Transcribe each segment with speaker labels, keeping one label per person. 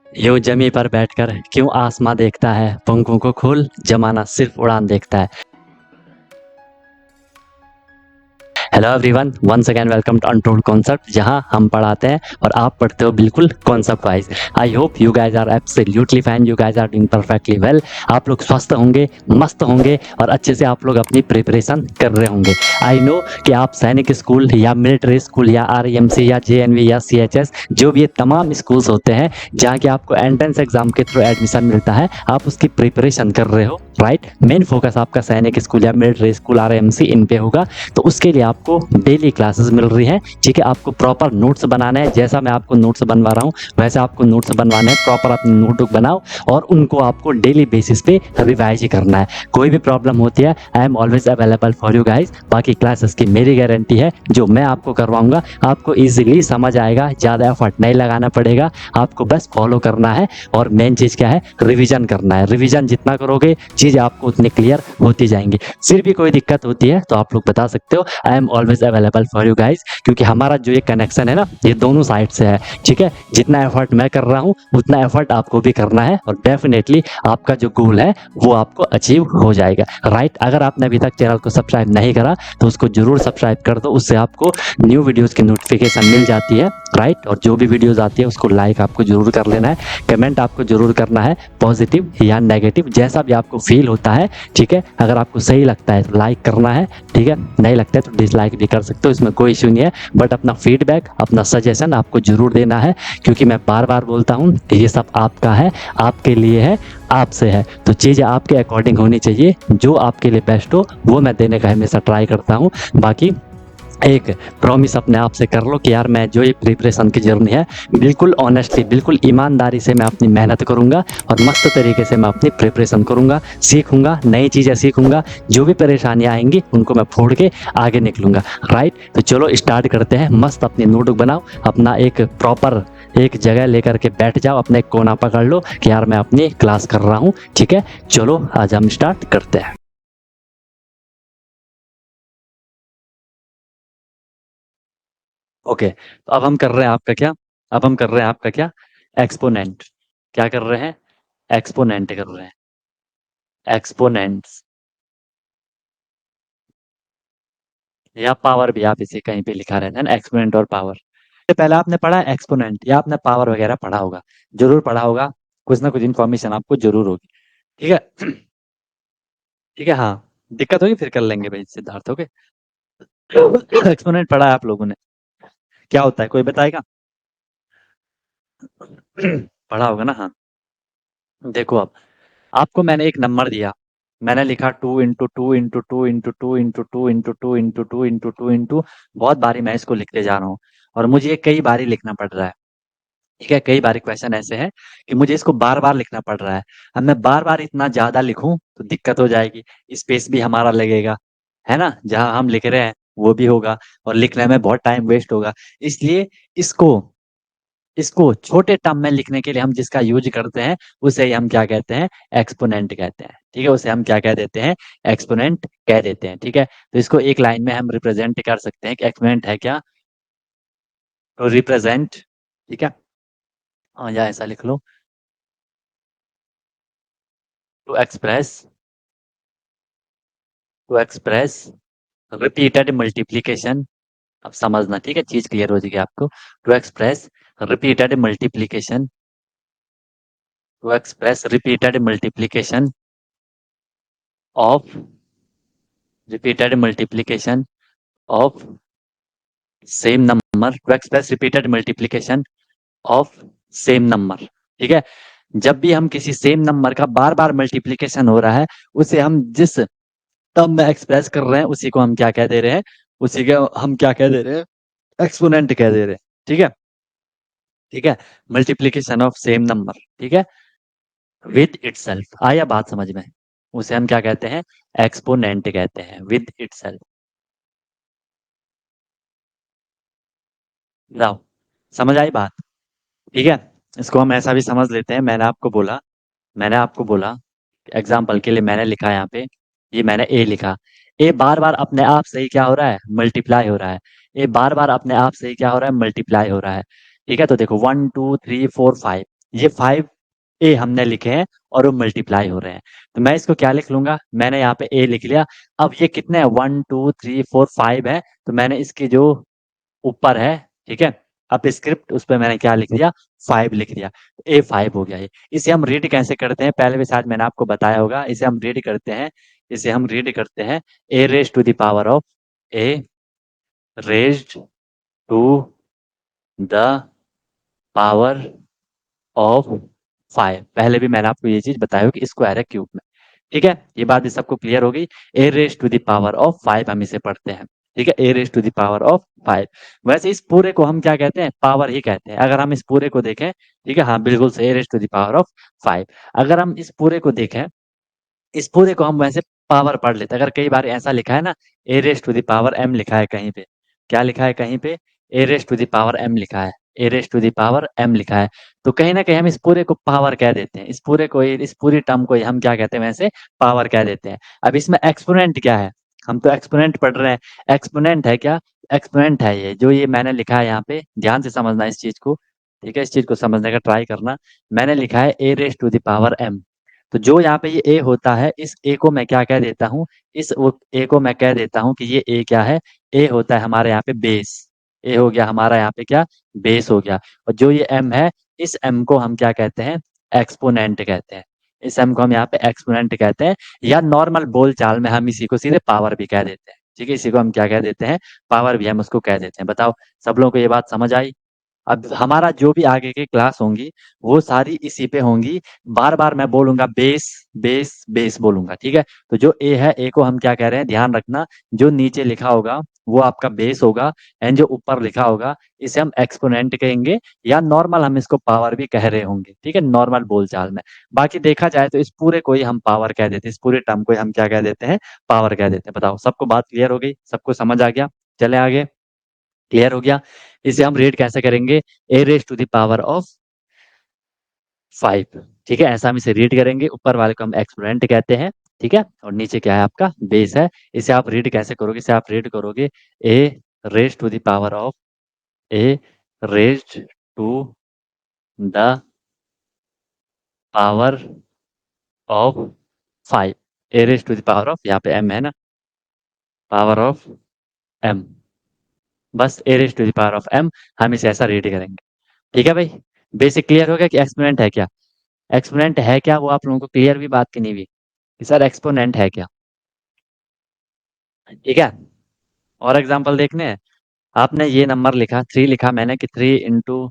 Speaker 1: यूं जमी पर बैठकर क्यों आसमां देखता है, पंखों को खोल जमाना सिर्फ उड़ान देखता है। Hello everyone, once again welcome to Untold Concept, जहां हम पढ़ाते हैं और आप पढ़ते हो बिल्कुल concept wise. I hope you guys are absolutely fine, you guys are doing perfectly well. आप लोग स्वस्थ होंगे, मस्त होंगे और अच्छे से आप लोग अपनी प्रिपरेशन कर रहे होंगे। आई नो कि आप सैनिक स्कूल या मिलिट्री स्कूल या आरईएमसी या जेएनवी या सीएचएस, जो भी ये तमाम स्कूल्स होते हैं जहाँ के आपको एंट्रेंस एग्जाम के थ्रू एडमिशन मिलता है, आप उसकी प्रिपरेशन कर रहे हो, राइट। मेन फोकस आपका सैनिक स्कूल या मिलिट्री स्कूल आरईएमसी इन पे होगा। तो उसके लिए आपको डेली क्लासेस मिल रही हैं, ठीक है। आपको प्रॉपर नोट्स बनाना है, जैसा मैं आपको नोट्स बनवा रहा हूँ वैसे आपको नोट्स बनवाने हैं। प्रॉपर अपनी नोटबुक बनाओ और उनको आपको डेली बेसिस पे रिवाइज ही करना है। कोई भी प्रॉब्लम होती है, I am always available for you guys. बाकी क्लासेस की मेरी गारंटी है, जो मैं आपको करवाऊंगा आपको ईजिली समझ आएगा, ज़्यादा एफर्ट नहीं लगाना पड़ेगा, आपको बस फॉलो करना है। और मेन चीज़ क्या है, रिविजन करना है। रिविजन जितना करोगे चीज़ें आपको उतनी क्लियर होती जाएंगी। फिर भी कोई दिक्कत होती है तो आप लोग बता सकते हो, I am always available for you guys. क्योंकि हमारा जो ये कनेक्शन है ना, ये दोनों साइड से है, ठीक है। जितना एफर्ट मैं कर रहा हूँ उतना एफर्ट आपको भी करना है और डेफिनेटली आपका जो गोल है वो आपको अचीव हो जाएगा, राइट। अगर आपने अभी तक चैनल को सब्सक्राइब नहीं करा तो उसको जरूर सब्सक्राइब कर दो, उससे आपको न्यू वीडियोस की नोटिफिकेशन मिल जाती है, राइट। और जो भी वीडियोस आती है उसको लाइक आपको जरूर कर लेना है, कमेंट आपको जरूर करना है, पॉजिटिव या नेगेटिव जैसा भी आपको फील होता है, ठीक है। अगर आपको सही लगता है तो लाइक करना है, ठीक है। नहीं लगता है तो डिसलाइक भी कर सकते हो, इसमें कोई इश्यू नहीं है। बट अपना फीडबैक, अपना सजेशन आपको जरूर देना है, क्योंकि मैं बार बार बोलता हूँ ये सब आपका है, आपके लिए है, आपसे है। तो चीज़ें आपके अकॉर्डिंग होनी चाहिए, जो आपके लिए बेस्ट हो वो मैं देने का हमेशा ट्राई करता हूँ। बाकी एक प्रॉमिस अपने आप से कर लो कि यार मैं जो ये प्रिपरेशन की जर्नी है बिल्कुल ऑनेस्टली, बिल्कुल ईमानदारी से मैं अपनी मेहनत करूंगा और मस्त तरीके से मैं अपनी प्रिपरेशन करूंगा, सीखूंगा, नई चीज़ें सीखूंगा। जो भी परेशानियां आएंगी उनको मैं फोड़ के आगे निकलूंगा, राइट। तो चलो स्टार्ट करते हैं। मस्त अपनी नोटबुक बनाओ, अपना एक प्रॉपर एक जगह लेकर के बैठ जाओ, अपने एक कोना पकड़ लो कि यार मैं अपनी क्लास कर रहा हूँ, ठीक है। चलो आज हम स्टार्ट करते हैं। ओके, तो अब हम कर रहे हैं आपका क्या, अब हम कर रहे हैं आपका क्या, एक्सपोनेंट। क्या कर रहे हैं, एक्सपोनेंट कर रहे हैं, एक्सपोनेंट्स या पावर भी आप इसे कहीं पे लिखा रहता है ना, एक्सपोनेंट और पावर। ये पहले आपने पढ़ा है एक्सपोनेंट या आपने पावर वगैरह पढ़ा होगा, जरूर पढ़ा होगा, कुछ ना कुछ इन्फॉर्मेशन आपको जरूर होगी, ठीक है। ठीक है, हाँ। दिक्कत होगी फिर कर लेंगे भाई सिद्धार्थ, ओके। एक्सपोनेंट पढ़ा है आप लोगों ने, क्या होता है कोई बताएगा? पढ़ा होगा ना, हाँ। देखो अब आपको मैंने एक नंबर दिया, मैंने लिखा 2 × 2 × 2 × 2 × 2 × 2 × 2 × 2 बहुत बारी मैं इसको लिखते जा रहा हूँ और मुझे ये कई बारी लिखना पड़ रहा है, ठीक है। कई बारी क्वेश्चन ऐसे हैं कि मुझे इसको बार बार लिखना पड़ रहा है। अब मैं बार बार इतना ज्यादा लिखूं तो दिक्कत हो जाएगी, स्पेस भी हमारा लगेगा, है ना, जहां हम लिख रहे हैं वो भी होगा और लिखने में बहुत टाइम वेस्ट होगा। इसलिए इसको इसको छोटे टर्म में लिखने के लिए हम जिसका यूज करते हैं उसे ही हम क्या कहते हैं, एक्सपोनेंट कहते हैं, ठीक है। उसे हम क्या कह देते हैं, एक्सपोनेंट कह देते हैं, ठीक है। तो इसको एक लाइन में हम रिप्रेजेंट कर सकते हैं कि एक्सपोनेंट है क्या, तो रिप्रेजेंट, ठीक है। या ऐसा लिख लो, to express, to express repeated multiplication. अब समझना, ठीक है, चीज क्लियर हो जाएगी आपको। To express repeated multiplication, to express repeated multiplication of, repeated multiplication of same number, to express repeated multiplication of same number, ठीक है। जब भी हम किसी सेम नंबर का बार बार मल्टीप्लीकेशन हो रहा है, उसे हम जिस टर्म में एक्सप्रेस कर रहे हैं उसी को हम क्या कह दे रहे हैं, उसी के हम क्या कह दे रहे हैं, एक्सपोनेंट कह दे रहे हैं, ठीक है। ठीक है, मल्टीप्लीकेशन ऑफ सेम नंबर, ठीक है, विद इटसेल्फ। आया बात समझ में? उसे हम क्या कहते हैं, एक्सपोनेंट कहते हैं, विद इटसेल्फ। जाओ, समझ आई बात? ठीक है, इसको हम ऐसा भी समझ लेते हैं। मैंने आपको बोला एग्जाम्पल के लिए मैंने लिखा यहाँ पे, ये मैंने ए लिखा, ए बार बार अपने आप से ही क्या हो रहा है, मल्टीप्लाई हो रहा है। ए बार बार अपने आप से ही क्या हो रहा है, मल्टीप्लाई हो रहा है, ठीक है। तो देखो 1 2 3 4 5, ये 5a हमने लिखे हैं और वो मल्टीप्लाई हो रहे हैं। तो मैं इसको क्या लिख लूंगा, मैंने यहाँ पे a लिख लिया। अब ये कितने हैं, 1 2 3 4 5 है, तो मैंने इसकी जो ऊपर है, ठीक है, अब स्क्रिप्ट उस पर मैंने क्या लिख दिया, 5 लिख दिया। A5 हो गया ये। इसे हम रीड कैसे करते हैं, पहले भी शायद मैंने आपको बताया होगा। इसे हम रीड करते हैं, इसे हम रीड करते हैं a raise to the power of a raised to the power of 5। पहले भी मैंने आपको ये चीज बताई हो कि स्क्वायर है क्यूब में। ठीक है, ये बात भी सबको क्लियर हो गई। A raise to the power of 5 हम इसे पढ़ते हैं। ठीक है, ए raise to the power of 5। वैसे इस पूरे को हम क्या कहते हैं, पावर ही कहते हैं। अगर हम इस पूरे को देखें, ठीक है, हाँ बिल्कुल से A raise to the power of 5। अगर हम इस पूरे को देखें, इस पूरे को हम वैसे पावर पढ़ लेते हैं। अगर कई बार ऐसा लिखा है ना, a raise to the power m लिखा है कहीं पे, क्या लिखा है कहीं पे, a raise to the power m लिखा है, ए raise to the power m लिखा है, तो कहीं ना कहीं हम इस पूरे को पावर कह देते हैं। इस पूरे को, इस पूरी टर्म को हम क्या कहते हैं, वैसे पावर कह देते हैं। अब इसमें एक्सपोनेंट क्या है, हम तो एक्सपोनेंट पढ़ रहे हैं। एक्सपोनेंट है क्या, एक्सपोनेंट है ये जो ये मैंने लिखा है यहाँ पे, ध्यान से समझना इस चीज को। ठीक है, इस चीज को समझने का ट्राई करना। मैंने लिखा है ए raise to the power m, तो जो यहाँ पे ये ए होता है, इस ए को मैं क्या कह देता हूँ, इस ए को मैं कह देता हूँ कि ये ए क्या है, ए होता है हमारे यहाँ पे बेस। ए हो गया हमारा यहाँ पे क्या, बेस हो गया। और जो ये एम है, इस एम को हम क्या कहते हैं, एक्सपोनेंट कहते हैं। इस एम को हम यहाँ पे एक्सपोनेंट कहते हैं, या नॉर्मल बोल चाल में हम इसी को सीधे पावर भी कह देते हैं। ठीक है, इसी को हम क्या कह देते हैं, पावर भी हम उसको कह देते हैं। बताओ, सब लोगों को ये बात समझ आई। अब हमारा जो भी आगे की क्लास होंगी, वो सारी इसी पे होंगी। बार बार मैं बोलूंगा बेस बेस बेस बोलूंगा। ठीक है, तो जो ए है, ए को हम क्या कह रहे हैं, ध्यान रखना, जो नीचे लिखा होगा वो आपका बेस होगा, एंड जो ऊपर लिखा होगा इसे हम एक्सपोनेंट कहेंगे, या नॉर्मल हम इसको पावर भी कह रहे होंगे। ठीक है, नॉर्मल बोलचाल में। बाकी देखा जाए तो इस पूरे को ही हम पावर कह देते हैं, इस पूरे टर्म को ही हम क्या कह देते हैं, पावर कह देते हैं। बताओ, सबको बात क्लियर हो गई, सबको समझ आ गया। चले आगे, क्लियर हो गया। इसे हम रीड कैसे करेंगे, a raise to the power of 5। ठीक है, ऐसा हम इसे रीड करेंगे। ऊपर वाले को हम एक्सपोनेंट कहते हैं, ठीक है, और नीचे क्या है आपका, बेस है। इसे आप रीड कैसे करोगे, इसे आप रीड करोगे a raise to the power of, a raise to the power of 5। A raise to the power of, यहाँ पे एम है ना, पावर ऑफ एम, बस a raise to the power of m, हम इसे ऐसा रीड करेंगे। ठीक है भाई, बेसिक क्लियर हो गया कि एक्सपोनेंट है क्या, एक्सपोनेंट है क्या, वो आप लोगों को क्लियर भी बात की नहीं हुई कि सर एक्सपोनेंट है क्या। ठीक है, और एग्जांपल देखने हैं। आपने ये नंबर लिखा, 3 लिखा मैंने कि 3 इंटू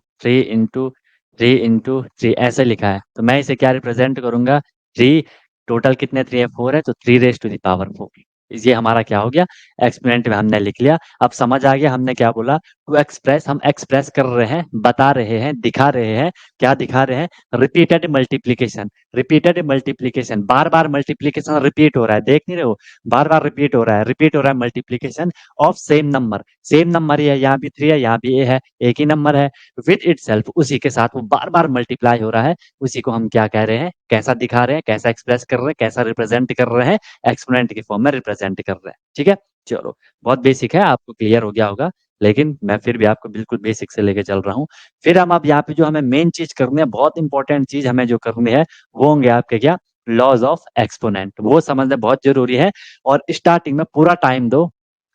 Speaker 1: 3 ऐसे लिखा है, तो मैं इसे क्या रिप्रेजेंट करूंगा, 3, टोटल कितने 3 है, 4 है, तो 3 रेज टू द पावर 4। ये हमारा क्या हो गया, एक्सपोनेंट में हमने लिख लिया। अब समझ आ गया हमने क्या बोला, टू एक्सप्रेस, हम एक्सप्रेस कर रहे हैं, बता रहे हैं, दिखा रहे हैं। क्या दिखा रहे हैं, रिपीटेड मल्टीप्लीकेशन। रिपीटेड मल्टीप्लीकेशन, बार बार मल्टीप्लीकेशन रिपीट हो रहा है, देख नहीं रहे हो, बार बार रिपीट हो रहा है, रिपीट हो रहा है multiplication of same number. Same number ही है, यहाँ भी 3 है, यहाँ भी ए है, एक ही नंबर है, विद इटसेल्फ, उसी के साथ वो बार बार मल्टीप्लाई हो रहा है। उसी को हम क्या कह रहे हैं, कैसा दिखा रहे हैं, कैसा एक्सप्रेस कर रहे हैं, कैसा रिप्रेजेंट कर रहे हैं, एक्सपोनेंट की फॉर्म में रिप्रेजेंट कर रहे हैं। ठीक है, चलो, बहुत बेसिक है, आपको क्लियर हो गया होगा, लेकिन मैं फिर भी आपको बिल्कुल बेसिक से लेके चल रहा हूँ। फिर हम अब यहाँ पे जो हमें मेन चीज करनी है, बहुत इंपॉर्टेंट चीज हमें जो करनी है, वो होंगे आपके क्या, लॉज ऑफ एक्सपोनेंट, वो समझना बहुत जरूरी है। और स्टार्टिंग में पूरा टाइम दो,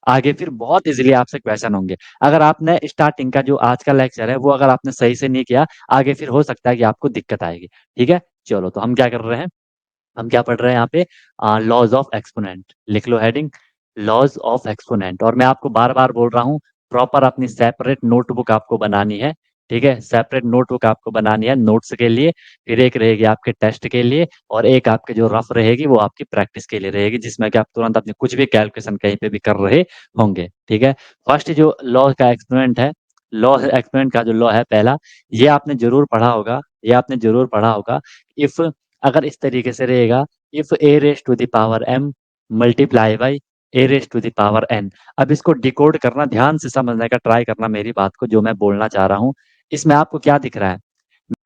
Speaker 1: आगे फिर बहुत इजीली आपसे क्वेश्चन होंगे। अगर आपने स्टार्टिंग का जो आज का लेक्चर है, वो अगर आपने सही से नहीं किया, आगे फिर हो सकता है कि आपको दिक्कत आएगी। ठीक है, चलो, तो हम क्या कर रहे हैं, हम क्या पढ़ रहे हैं यहाँ पे, लॉज ऑफ एक्सपोनेंट। लिख लो हेडिंग, लॉज ऑफ एक्सपोनेंट। और मैं आपको बार बार बोल रहा हूँ, प्रॉपर अपनी सेपरेट नोटबुक आपको बनानी है। ठीक है, सेपरेट नोटबुक आपको बनानी है नोट्स के लिए, फिर एक रहेगी आपके टेस्ट के लिए, और एक आपके जो रफ रहेगी वो आपकी प्रैक्टिस के लिए रहेगी, जिसमें कि आप तुरंत अपने कुछ भी कैलकुलेशन कहीं पे भी कर रहे होंगे। ठीक है, फर्स्ट जो लॉ का एक्सपोनेंट है, लॉ एक्सपोनेंट का जो लॉ है पहला, ये आपने जरूर पढ़ा होगा, ये आपने जरूर पढ़ा होगा। इफ, अगर इस तरीके से रहेगा, if a raise to the power m multiply by a raise to the power n. अब इसको डिकोड करना, ध्यान से समझने का ट्राई करना मेरी बात को, जो मैं बोलना चाह रहा हूँ। इसमें आपको क्या दिख रहा है,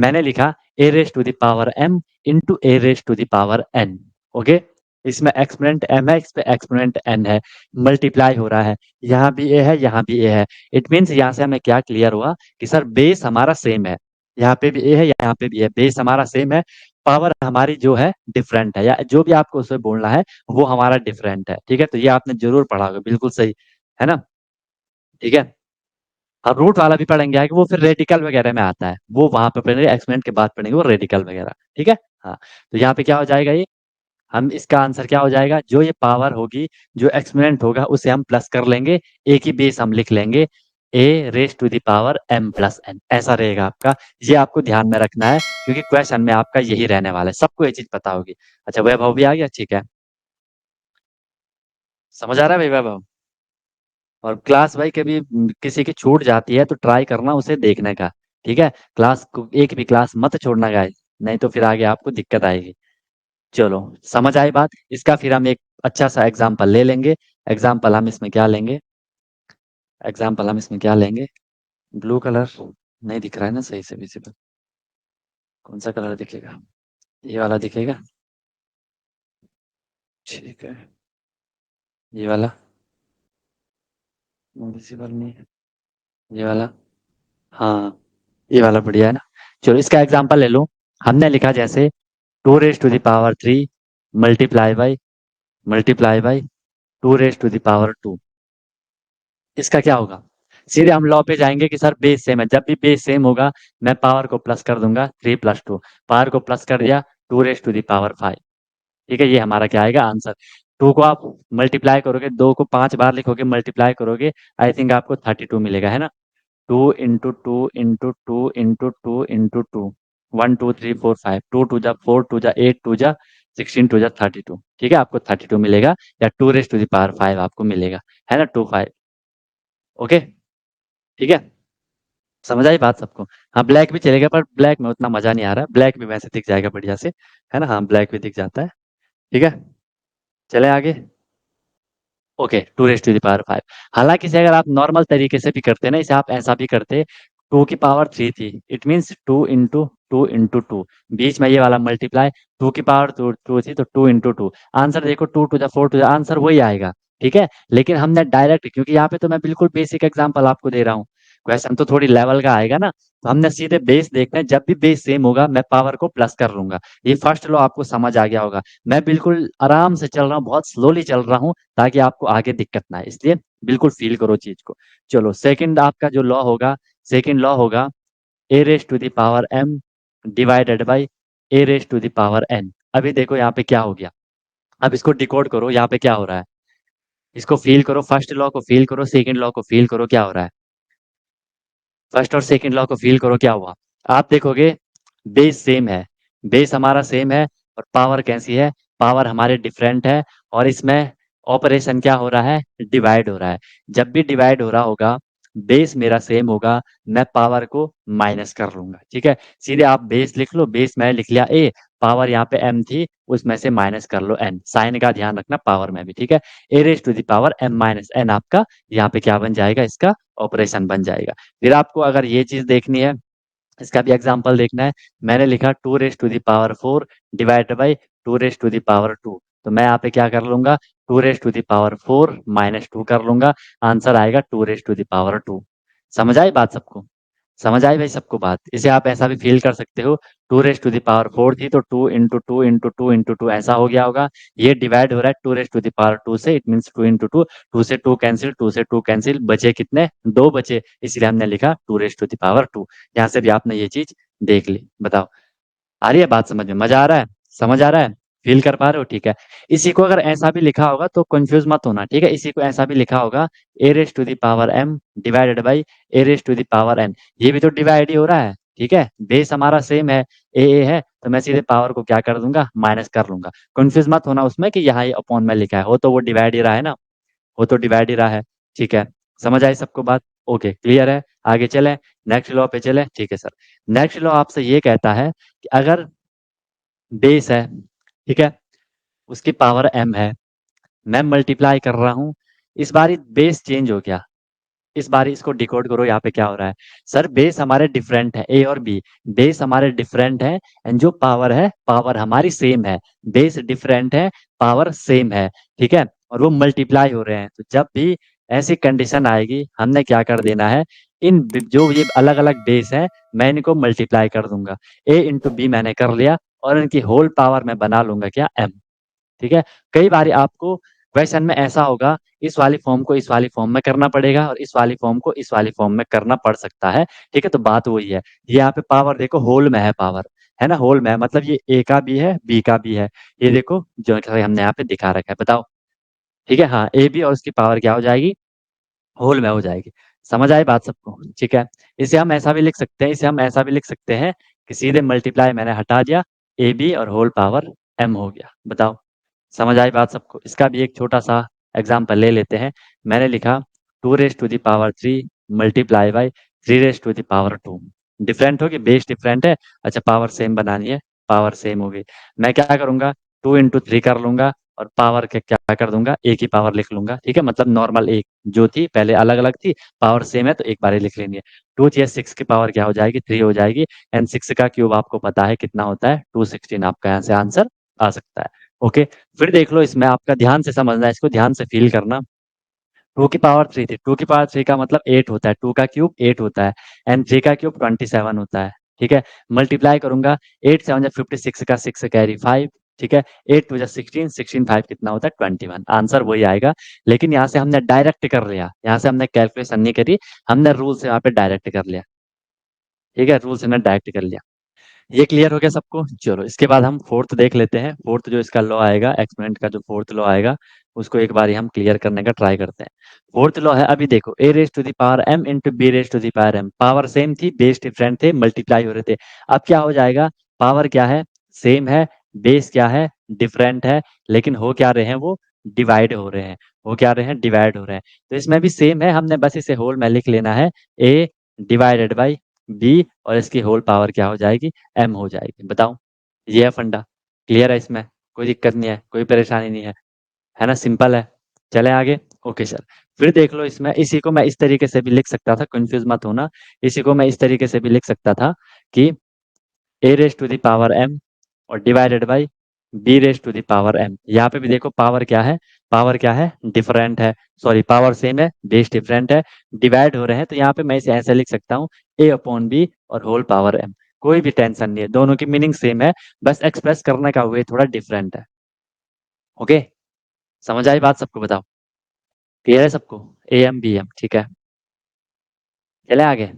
Speaker 1: मैंने लिखा a raise to the power m into a raise to the power n. Okay, इसमें एक्सपोनेंट एम है, इस पे एक्सपोनेंट एन है, मल्टीप्लाई हो रहा है, यहाँ भी ए है, यहाँ भी ए है। इट मीन्स यहाँ से हमें क्या क्लियर हुआ कि सर बेस हमारा सेम है। यहाँ पे भी ए है, यहाँ पे भी है, बेस हमारा सेम है, पावर हमारी जो है डिफरेंट है, या जो भी आपको उसमें बोलना है वो हमारा डिफरेंट है। ठीक है, तो ये आपने जरूर पढ़ा होगा, बिल्कुल सही है ना। ठीक है, अब रूट वाला भी पढ़ेंगे आगे, वो फिर रेडिकल वगैरह में आता है, वो वहां पे पढ़ेंगे, एक्सपेरिमेंट के बाद पढ़ेंगे वो रेडिकल वगैरह। ठीक है। हाँ, तो यहाँ पे क्या हो जाएगा, ये हम इसका आंसर क्या हो जाएगा, जो ये पावर होगी, जो एक्सपोनेंट होगा उसे हम प्लस कर लेंगे, ए की बेस हम लिख लेंगे a raise to the power m plus n, ऐसा रहेगा आपका। ये आपको ध्यान में रखना है, क्योंकि क्वेश्चन में आपका यही रहने वाला है, सबको ये चीज पता होगी। अच्छा, वैभव भी आ गया, ठीक है, समझ आ रहा है भाई वैभव। और क्लास भाई कभी किसी की छूट जाती है तो ट्राई करना उसे देखने का। ठीक है, क्लास को एक भी क्लास मत छोड़ना गाइस, नहीं तो फिर आगे आपको दिक्कत आएगी। चलो, समझ आई बात। इसका फिर हम एक अच्छा सा एग्जाम्पल ले लेंगे। एग्जाम्पल हम इसमें क्या लेंगे, एग्जाम्पल हम इसमें क्या लेंगे, ब्लू कलर नहीं दिख रहा है ना सही से विजिबल, कौन सा कलर दिखेगा, ये वाला दिखेगा, ठीक है, ये वाला विजिबल नहीं है, ये वाला, हाँ, ये वाला बढ़िया है ना। चलो, इसका एग्जाम्पल ले लो। हमने लिखा जैसे 2 raise to the power 3 multiply by 2 raise to the power 2, इसका क्या होगा। सीधे हम लॉ पे जाएंगे कि सर बेस सेम है, जब भी बेस सेम होगा मैं पावर को प्लस कर दूंगा, 3 + 2, पावर को प्लस कर दिया, 2 रेज टू द पावर 5। ठीक है, ये हमारा क्या आएगा आंसर। टू को आप मल्टीप्लाई करोगे, 2 को 5 बार लिखोगे, मल्टीप्लाई करोगे, आई थिंक आपको 32 मिलेगा, है ना। 2 × 2 × 2 × 2 × 2 1 2 3 4 5, 2 2 जा 4 2 जा 8 2 जा 16 2 जा 32। ठीक है, आपको 32 मिलेगा, या 2 रेज टू द पावर 5 आपको मिलेगा, है ना, 2 5। ओके, ठीक है, समझ आई बात सबको। हाँ, ब्लैक भी चलेगा, पर ब्लैक में उतना मजा नहीं आ रहा, ब्लैक भी वैसे दिख जाएगा बढ़िया से, है ना, हाँ ब्लैक भी दिख जाता है। ठीक है, चले आगे। Okay, 2 raise to the power 5। हालांकि इसे अगर आप नॉर्मल तरीके से भी करते ना, इसे आप ऐसा भी करते, 2 की पावर 3 थी, इट मीन्स 2 × 2 × 2, बीच में ये वाला मल्टीप्लाई, 2 की पावर 2 थी तो 2 × 2, आंसर देखो 2 टू द 4 आंसर वही आएगा। ठीक है, लेकिन हमने डायरेक्ट, क्योंकि यहाँ पे तो मैं बिल्कुल बेसिक एग्जांपल आपको दे रहा हूँ, क्वेश्चन तो थोड़ी लेवल का आएगा ना, तो हमने सीधे बेस देखना है, जब भी बेस सेम होगा मैं पावर को प्लस कर लूंगा। ये फर्स्ट लॉ आपको समझ आ गया होगा। मैं बिल्कुल आराम से चल रहा हूँ, बहुत स्लोली चल रहा हूँ, ताकि आपको आगे दिक्कत ना आए, इसलिए बिल्कुल फील करो चीज को। चलो, सेकंड आपका जो लॉ होगा, सेकंड लॉ होगा a raise to the power m divided by a raise to the power n। अभी देखो यहाँ पे क्या हो गया, अब इसको डिकोड करो, यहाँ पे क्या हो रहा है, इसको फील करो, फर्स्ट लॉ को फील करो, सेकंड लॉ को फील करो, क्या हो रहा है, फर्स्ट और सेकंड लॉ को फील करो, क्या हुआ। आप देखोगे बेस सेम है, बेस हमारा सेम है, और पावर कैसी है, पावर हमारे डिफरेंट है, और इसमें ऑपरेशन क्या हो रहा है, डिवाइड हो रहा है। जब भी डिवाइड हो रहा होगा, बेस मेरा सेम होगा, मैं पावर को माइनस कर लूंगा। ठीक है, सीधे आप बेस लिख लो, बेस मैंने लिख लिया ए, पावर यहाँ पे m थी, उसमें से माइनस कर लो n, साइन का ध्यान रखना पावर में भी। ठीक है, a raise to the power m - n आपका यहाँ पे क्या बन जाएगा, इसका ऑपरेशन बन जाएगा। फिर आपको अगर ये चीज देखनी है, इसका भी एग्जाम्पल देखना है, मैंने लिखा 2 raise to the power 4 divide by 2 raise to the power 2, तो मैं यहाँ पे क्या कर लूंगा, 2 रेज टू द पावर 4 -2 कर लूंगा, आंसर आएगा 2 रेज टू द पावर 2। समझ आई बात सबको, समझ आई भाई सबको बात। इसे आप ऐसा भी फील कर सकते हो, 2 रेज टू द पावर 4 थी तो 2 × 2 × 2 × 2 ऐसा हो गया होगा, ये डिवाइड हो रहा है 2 रेज टू द पावर 2 से, इट मीन्स 2 × 2, 2 से 2 कैंसिल, 2 से 2 कैंसिल, बचे कितने, 2 बचे, इसलिए हमने लिखा 2 रेज टू द पावर 2। यहाँ से भी आपने ये चीज देख ली, बताओ आ रही है बात समझ में, मजा आ रहा है, समझ आ रहा है, फील कर पा रहे हो, ठीक है। इसी को अगर ऐसा भी लिखा होगा तो कंफ्यूज मत होना, ठीक है, इसी को ऐसा भी लिखा होगा a raise to the power m divided by a raise to the power n, ये भी तो डिवाइड ही हो रहा है। ठीक है, बेस हमारा सेम है, ए है, तो मैं सीधे पावर को क्या कर दूंगा, माइनस कर लूंगा। कंफ्यूज मत होना उसमें कि यहाँ ये अपॉन में लिखा है, हो तो वो डिवाइड ही रहा है ना, वो तो डिवाइड ही रहा है। ठीक है, समझ आई सबको बात, ओके क्लियर है, आगे चले, नेक्स्ट लॉ पे चले। ठीक है सर, नेक्स्ट लॉ आपसे ये कहता है कि अगर बेस है, ठीक है, उसकी पावर m है, मैं मल्टीप्लाई कर रहा हूँ, इस बार बेस चेंज हो गया, इस बार इसको डिकोड करो, यहाँ पे क्या हो रहा है, सर बेस हमारे डिफरेंट है, ए और बी, बेस हमारे डिफरेंट है, एंड जो पावर है, पावर हमारी सेम है, बेस डिफरेंट है, पावर सेम है। ठीक है, और वो मल्टीप्लाई हो रहे हैं, तो जब भी ऐसी कंडीशन आएगी, हमने क्या कर देना है, इन जो ये अलग अलग बेस है मैं इनको मल्टीप्लाई कर दूंगा, a इंटू बी मैंने कर लिया और इनकी होल पावर मैं बना लूंगा क्या m। ठीक है। कई बार आपको क्वेश्चन में ऐसा होगा, इस वाली फॉर्म को इस वाली फॉर्म में करना पड़ेगा और इस वाली फॉर्म को इस वाली फॉर्म में करना पड़ सकता है। ठीक है, तो बात वही है। ये यहाँ पे पावर देखो होल में है, पावर है ना, होल में है, मतलब ये ए का भी है बी का भी है। ये देखो जो हमने यहाँ पे दिखा रखा है, बताओ। ठीक है, हाँ, ए बी और उसकी पावर क्या हो जाएगी, होल में हो जाएगी। समझ आई बात सबको? ठीक है। इसे हम ऐसा भी लिख सकते हैं, इसे हम ऐसा भी लिख सकते हैं कि सीधे मल्टीप्लाई मैंने हटा दिया, ए बी और होल पावर एम हो गया। बताओ, समझ आई बात सबको? इसका भी एक छोटा सा एग्जाम्पल ले लेते हैं। मैंने लिखा 2 raise to the power 3 multiply by 3 raise to the power 2। Different होगी, बेस डिफरेंट है। अच्छा, पावर सेम बनानी है, पावर सेम होगी। मैं क्या करूंगा, 2 इंटू 3 कर लूंगा और पावर के क्या कर दूंगा, एक ही पावर लिख लूंगा। ठीक है, मतलब नॉर्मल एक जो थी पहले अलग अलग थी, पावर सेम है तो एक बार ही लिख लेंगे। 2 6 की पावर क्या हो जाएगी, 3 हो जाएगी। एंड 6 का क्यूब आपको पता है कितना होता है, 216। आपका यहाँ से आंसर आ सकता है। ओके, फिर देख लो, इसमें आपका ध्यान से समझना है, इसको ध्यान से फील करना। 2 की पावर 3 थी, 2 की पावर 3 का मतलब 8 होता है, 2 का क्यूब 8 होता है एंड 3 का क्यूब 27 होता है। ठीक है, मल्टीप्लाई करूंगा, 8 7 जा 56 का 6 कैरी 5। ठीक है, 8 2 जा 16, 16 5 कितना होता है, 21। आंसर वही आएगा। लेकिन यहाँ से हमने डायरेक्ट कर लिया, यहाँ से हमने कैलकुलेशन नहीं करी, हमने रूल से यहाँ पे डायरेक्ट कर लिया। ठीक है, रूल से हमने डायरेक्ट कर लिया। ये क्लियर हो गया सबको? चलो, इसके बाद हम फोर्थ देख लेते हैं। फोर्थ जो इसका लॉ आएगा, एक्सपोनेंट का जो फोर्थ लॉ आएगा, उसको एक बार हम क्लियर करने का ट्राई करते हैं। फोर्थ लॉ है, अभी देखो, a raise to the power m into b raise to the power m. Power same थी, बेस डिफरेंट थे, मल्टीप्लाई हो रहे थे। अब क्या हो जाएगा, पावर क्या है, सेम है, बेस क्या है, डिफरेंट है, लेकिन हो क्या रहे हैं, वो डिवाइड हो रहे हैं। हो क्या रहे हैं, डिवाइड हो रहे हैं। तो इसमें भी सेम है, हमने बस इसे होल में लिख लेना है, ए डिवाइडेड बाई बी और इसकी होल पावर क्या हो जाएगी, एम हो जाएगी। बताओ, ये है फंडा। क्लियर है, इसमें कोई दिक्कत नहीं है, कोई परेशानी नहीं है ना, सिंपल है। चले आगे। ओके सर, फिर देख लो, इसमें इसी को मैं इस तरीके से भी लिख सकता था, कंफ्यूज मत होना। इसी को मैं इस तरीके से भी लिख सकता था कि a raise to the power m और divided by b raise to the power m. यहाँ पे भी देखो पावर क्या है, पावर क्या है, डिफरेंट है, सॉरी पावर सेम है, बेस डिफरेंट है, डिवाइड हो रहे हैं। तो यहाँ पे मैं इसे ऐसे लिख सकता हूँ, ए अपॉन बी और होल पावर एम। कोई भी टेंशन नहीं है, दोनों की मीनिंग सेम है, बस एक्सप्रेस करने का वे थोड़ा डिफरेंट है। ओके, समझ आई बात सबको? बताओ, क्लियर है सबको? ए एम बी एम, ठीक है। चले आगे,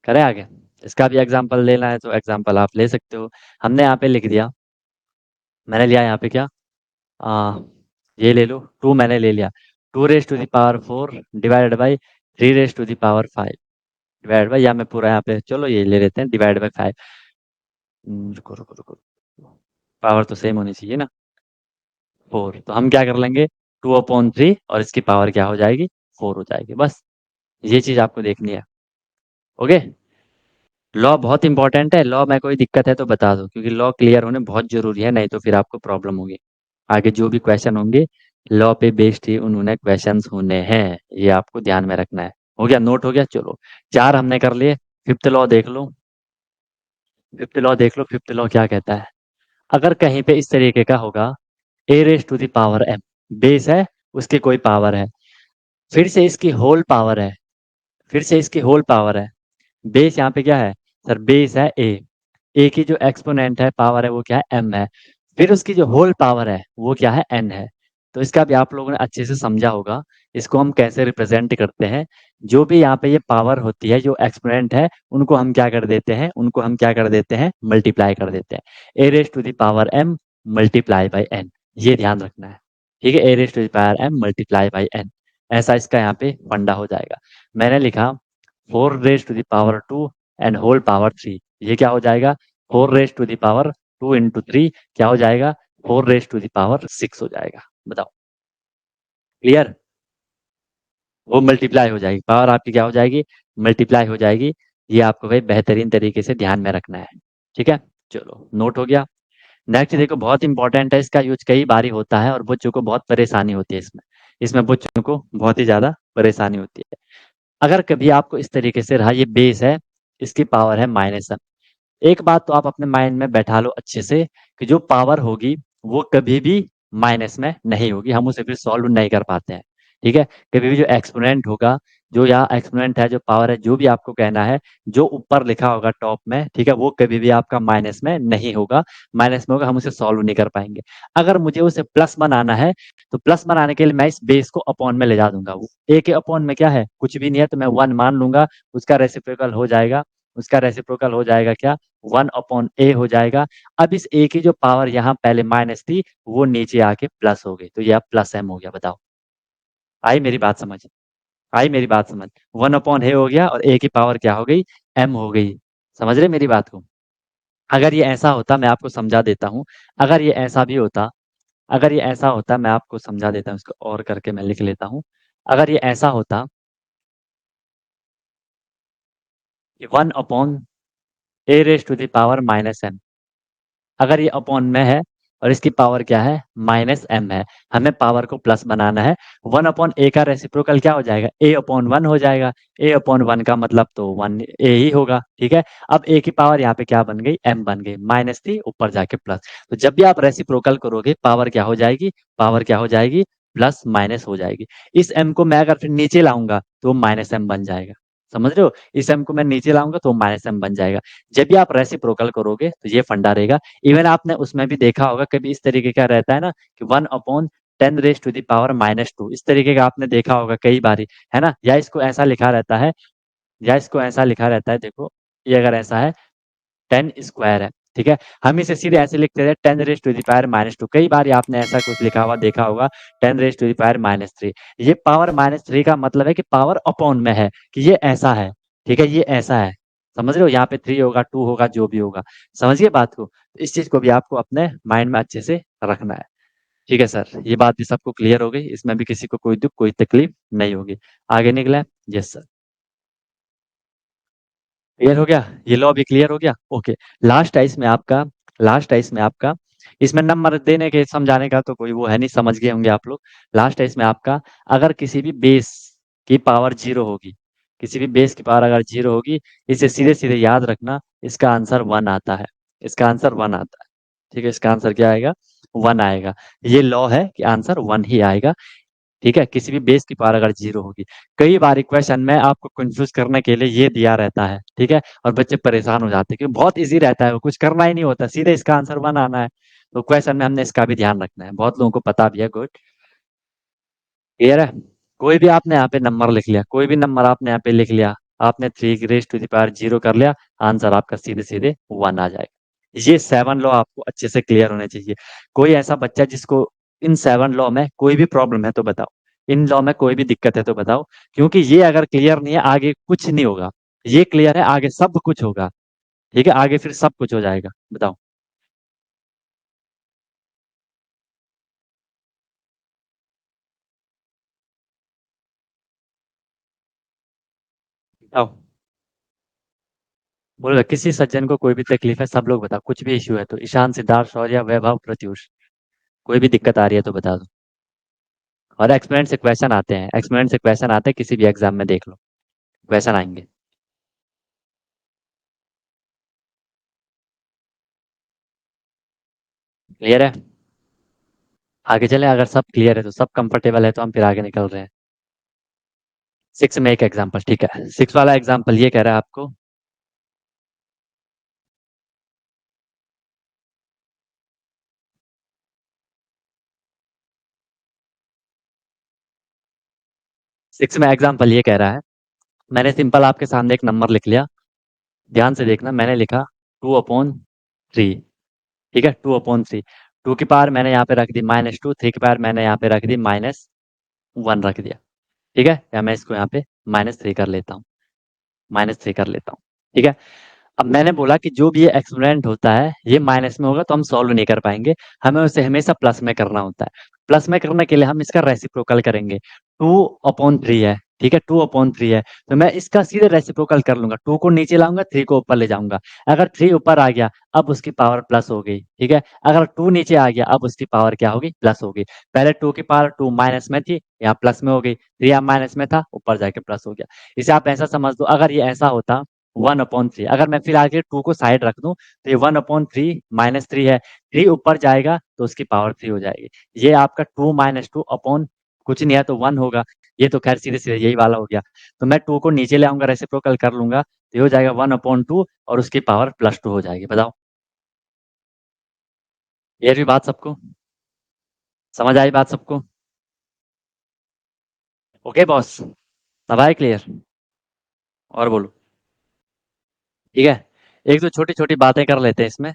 Speaker 1: करें आगे। इसका भी एग्जाम्पल लेना है तो एग्जाम्पल आप ले सकते हो। हमने यहाँ पे लिख दिया, मैंने लिया यहाँ पे क्या, आ, ये ले लो, 2 मैंने ले लिया, 2 raise to the power 4 divided by 3 raise to the power 5 divide by, या मैं पूरा यहाँ पे, चलो ये ले लेते हैं, डिवाइड बाई 5। रुको रुको रुको, पावर तो सेम होनी चाहिए ना, 4। तो हम क्या कर लेंगे, 2/3 और इसकी पावर क्या हो जाएगी, 4 हो जाएगी। बस ये चीज आपको देखनी है। ओके, लॉ बहुत इंपॉर्टेंट है, लॉ में कोई दिक्कत है तो बता दो, क्योंकि लॉ क्लियर होने बहुत जरूरी है, नहीं तो फिर आपको प्रॉब्लम होगी। आगे जो भी क्वेश्चन होंगे लॉ पे बेस्ड ही उन्होंने क्वेश्चंस होने हैं, ये आपको ध्यान में रखना है। हो गया, नोट हो गया? चलो, 4 हमने कर लिए। फिफ्थ लॉ देख लो, फिफ्थ लॉ देख लो, फिफ्थ लॉ क्या कहता है, अगर कहीं पे इस तरीके का होगा, a raise to the power m, base है, उसकी कोई पावर है, फिर से इसकी होल पावर है, फिर से इसकी होल पावर है, बेस यहाँ पे क्या है सर, बेस है ए की जो एक्सपोनेंट है, पावर है, वो क्या है, एम है, फिर उसकी जो होल पावर है वो क्या है, एन है। तो इसका भी आप लोगों ने अच्छे से समझा होगा, इसको हम कैसे रिप्रेजेंट करते हैं। जो भी यहाँ पे ये पावर होती है, जो एक्सपोनेंट है, उनको हम क्या कर देते हैं, उनको हम क्या कर देते हैं, मल्टीप्लाई कर देते हैं। A raise to the power m multiply by n, ये ध्यान रखना है। ठीक है, ए raise to the power m multiply by n, ऐसा इसका यहाँ पे फंडा हो जाएगा। मैंने लिखा 4 raise to the power 2 and whole power 3, ये क्या हो जाएगा, 4 raise to the power 2 into 3 क्या हो जाएगा, 4 रेज टू द पावर 6 हो जाएगा। बताओ, क्लियर? वो मल्टीप्लाई हो जाएगी, पावर आपकी क्या हो जाएगी, मल्टीप्लाई हो जाएगी। ये आपको भाई बेहतरीन तरीके से ध्यान में रखना है। ठीक है, चलो, नोट हो गया। नेक्स्ट देखो, बहुत इंपॉर्टेंट है, इसका यूज कई बारी होता है और बच्चों को बहुत परेशानी होती है इसमें, इसमें बच्चों को बहुत ही ज्यादा परेशानी होती है। अगर कभी आपको इस तरीके से रहा, ये बेस है, इसकी पावर है -1, एक बात तो आप अपने माइंड में बैठा लो अच्छे से, कि जो पावर होगी वो कभी भी माइनस में नहीं होगी, हम उसे फिर सॉल्व नहीं कर पाते हैं। ठीक है। कभी भी जो एक्सपोनेंट होगा, जो यहाँ एक्सपोनेंट है, जो पावर है, जो भी आपको कहना है, जो ऊपर लिखा होगा टॉप में, ठीक है, वो कभी भी आपका माइनस में नहीं होगा। माइनस में होगा, हम उसे सॉल्व नहीं कर पाएंगे। अगर मुझे उसे प्लस बनाना है, तो प्लस बनाने के लिए मैं इस बेस को अपॉन में ले जा दूंगा। वो ए के अपॉन में क्या है, कुछ भी नहीं है, तो मैं 1 मान लूंगा। उसका रेसिप्रोकल हो जाएगा, उसका रेसिप्रोकल हो जाएगा क्या, 1 अपॉन ए हो जाएगा। अब इस ए की जो पावर यहाँ पहले माइनस थी, वो नीचे आके प्लस हो गई, तो यह प्लस एम हो गया। बताओ, आई मेरी बात समझ? आई मेरी बात समझ? 1 अपॉन ए हो गया और ए की पावर क्या हो गई, एम हो गई। समझ रहे मेरी बात को? अगर ये ऐसा होता, मैं आपको समझा देता हूँ। अगर ये ऐसा भी होता, अगर ये ऐसा होता, मैं आपको समझा देता हूँ, इसको और करके मैं लिख लेता हूँ। अगर ये ऐसा होता कि 1 upon a raise to the power minus m, अगर ये अपॉन में है और इसकी पावर क्या है, माइनस एम है, हमें पावर को प्लस बनाना है। 1 अपॉन ए का रेसिप्रोकल क्या हो जाएगा, ए अपॉन 1 हो जाएगा। ए अपॉन 1 का मतलब तो 1 ए ही होगा, ठीक है। अब ए की पावर यहाँ पे क्या बन गई, एम बन गई, माइनस थी ऊपर जाके प्लस। तो जब भी आप रेसिप्रोकल करोगे, पावर क्या हो जाएगी, पावर क्या हो जाएगी, प्लस माइनस हो जाएगी। इस एम को मैं अगर फिर नीचे लाऊंगा तो माइनस एम बन जाएगा। समझ रहे हो? इस एम को मैं नीचे लाऊंगा तो माइनस एम बन जाएगा। जब भी आप रेसिप्रोकल करोगे तो ये फंडा रहेगा। इवन आपने उसमें भी देखा होगा, कभी इस तरीके का रहता है ना, कि 1 upon 10 raise to the power minus 2, इस तरीके का आपने देखा होगा कई बारी, है ना? या इसको ऐसा लिखा रहता है, या इसको ऐसा लिखा रहता है, देखो, ये अगर ऐसा है 10 स्क्वायर है, ठीक है। हम इसे सीधे ऐसे लिखते थे 10 raise to the power minus 2। कई बार आपने ऐसा कुछ लिखा हुआ देखा होगा, 10 raise to the power minus 3। ये पावर माइनस 3 का मतलब है कि पावर अपॉन में है, कि ये ऐसा है, ठीक है, ये ऐसा है। समझ रहे हो? यहाँ पे 3 होगा, 2 होगा, जो भी होगा। समझिए बात को। तो इस चीज को भी आपको अपने माइंड में अच्छे से रखना है। ठीक है सर, ये बात भी सबको क्लियर हो गई, इसमें भी किसी को कोई दुख, कोई तकलीफ नहीं होगी। आगे निकला है? Yes sir. क्लियर हो गया? ये लॉ भी क्लियर हो गया? ओके। लास्ट है इसमें आपका, लास्ट है इसमें आपका, इसमें नंबर देने के समझाने का तो कोई वो है नहीं, समझ गए होंगे आप लोग। लास्ट है इसमें आपका, अगर किसी भी बेस की पावर जीरो होगी, किसी भी बेस की पावर अगर जीरो होगी, इसे सीधे सीधे याद रखना, इसका आंसर 1 आता है। इसका आंसर 1 आता है, ठीक है। इसका आंसर क्या आएगा, 1 आएगा। ये लॉ है कि आंसर 1 ही आएगा, ठीक है, किसी भी बेस की पावर अगर जीरो होगी। कई बार क्वेश्चन में आपको कंफ्यूज करने के लिए ये दिया रहता है, ठीक है, और बच्चे परेशान हो जाते हैं, क्योंकि बहुत इजी रहता है, वो कुछ करना ही नहीं होता, सीधे इसका आंसर 1 आना है। तो क्वेश्चन में हमने इसका भी ध्यान रखना है, बहुत लोगों को पता भी है। गुड, क्लियर है? कोई भी आपने यहाँ पे नंबर लिख लिया, कोई भी नंबर आपने यहाँ पे लिख लिया, आपने 3 raise to the power zero कर लिया, आंसर आपका सीधे सीधे 1 आ जाएगा। ये 7 लॉ आपको अच्छे से क्लियर होने चाहिए। कोई ऐसा बच्चा जिसको इन 7 लॉ में कोई भी प्रॉब्लम है तो बताओ, इन लॉ में कोई भी दिक्कत है तो बताओ, क्योंकि ये अगर क्लियर नहीं है, आगे कुछ नहीं होगा। ये क्लियर है, आगे सब कुछ होगा, ठीक है, आगे फिर सब कुछ हो जाएगा। बताओ, बताओ, बोलो, किसी सज्जन को कोई भी तकलीफ है, सब लोग बताओ, कुछ भी इश्यू है तो, ईशान, सिद्धार्थ, शौर्य, वैभव, प्रत्युष, कोई भी दिक्कत आ रही है तो बता दो। और एक्सपेरिमेंट से क्वेश्चन आते हैं, एक्सपेरिमेंट से क्वेश्चन आते हैं, किसी भी एग्जाम में देख लो, क्वेश्चन आएंगे। क्लियर है? आगे चले? अगर सब क्लियर है, तो सब कंफर्टेबल है, तो हम फिर आगे निकल रहे हैं। 6 में एक एग्जाम्पल, ठीक है। 6 वाला एग्जाम्पल ये कह रहा है आपको, 6 में एग्जाम्पल ये कह रहा है, मैंने सिंपल आपके सामने एक नंबर लिख लिया, ध्यान से देखना, मैंने लिखा 2/3, ठीक है, 2/3। 2 की पावर मैंने यहाँ पे रख दी -2, 3 की पावर मैंने यहाँ पे रख दी -1 रख दिया, ठीक है। या मैं इसको यहाँ पे -3 कर लेता हूँ, -3 कर लेता हूँ, ठीक है। अब मैंने बोला कि जो भी ये एक्सपोनेंट होता है, ये माइनस में होगा तो हम सॉल्व नहीं कर पाएंगे, हमें उसे हमेशा प्लस में करना होता है। प्लस में करने के लिए हम इसका रेसिप्रोकल करेंगे। 2/3 है, ठीक है, 2/3 है, तो मैं इसका सीधे रेसिप्रोकल कर लूंगा, 2 को नीचे लाऊंगा, 3 को ऊपर ले जाऊंगा। अगर 3 ऊपर आ गया, अब उसकी पावर प्लस हो गई, ठीक है। अगर 2 नीचे आ गया, अब उसकी पावर क्या होगी, प्लस हो गई। पहले 2 की पावर 2 माइनस में थी, यहाँ प्लस में हो गई, 3 यहाँ माइनस में था, ऊपर जाके प्लस हो गया। इसे आप ऐसा समझ दो, अगर ये ऐसा होता 1/3, अगर मैं फिर आगे 2 को साइड रख दूं, तो ये 1/3 -3 है, 3 ऊपर जाएगा तो उसकी पावर 3 हो जाएगी। ये आपका 2 - 2 अपॉन कुछ नहीं है तो 1 होगा। ये तो खैर सीधे-सीधे यही वाला हो गया। तो मैं 2 को नीचे ले आऊँगा, रेसिप्रोकल कर लूँगा, तो ये हो जाएगा 1/2 और उसकी पावर +2 हो जाएगी। बताओ, ये भी बात सबको समझ आई बात सबको? ओके बॉस, अब आए क्लियर? और बोलो। ठीक है? एक तो छोटी-छोटी बातें कर लेते हैं इसमें,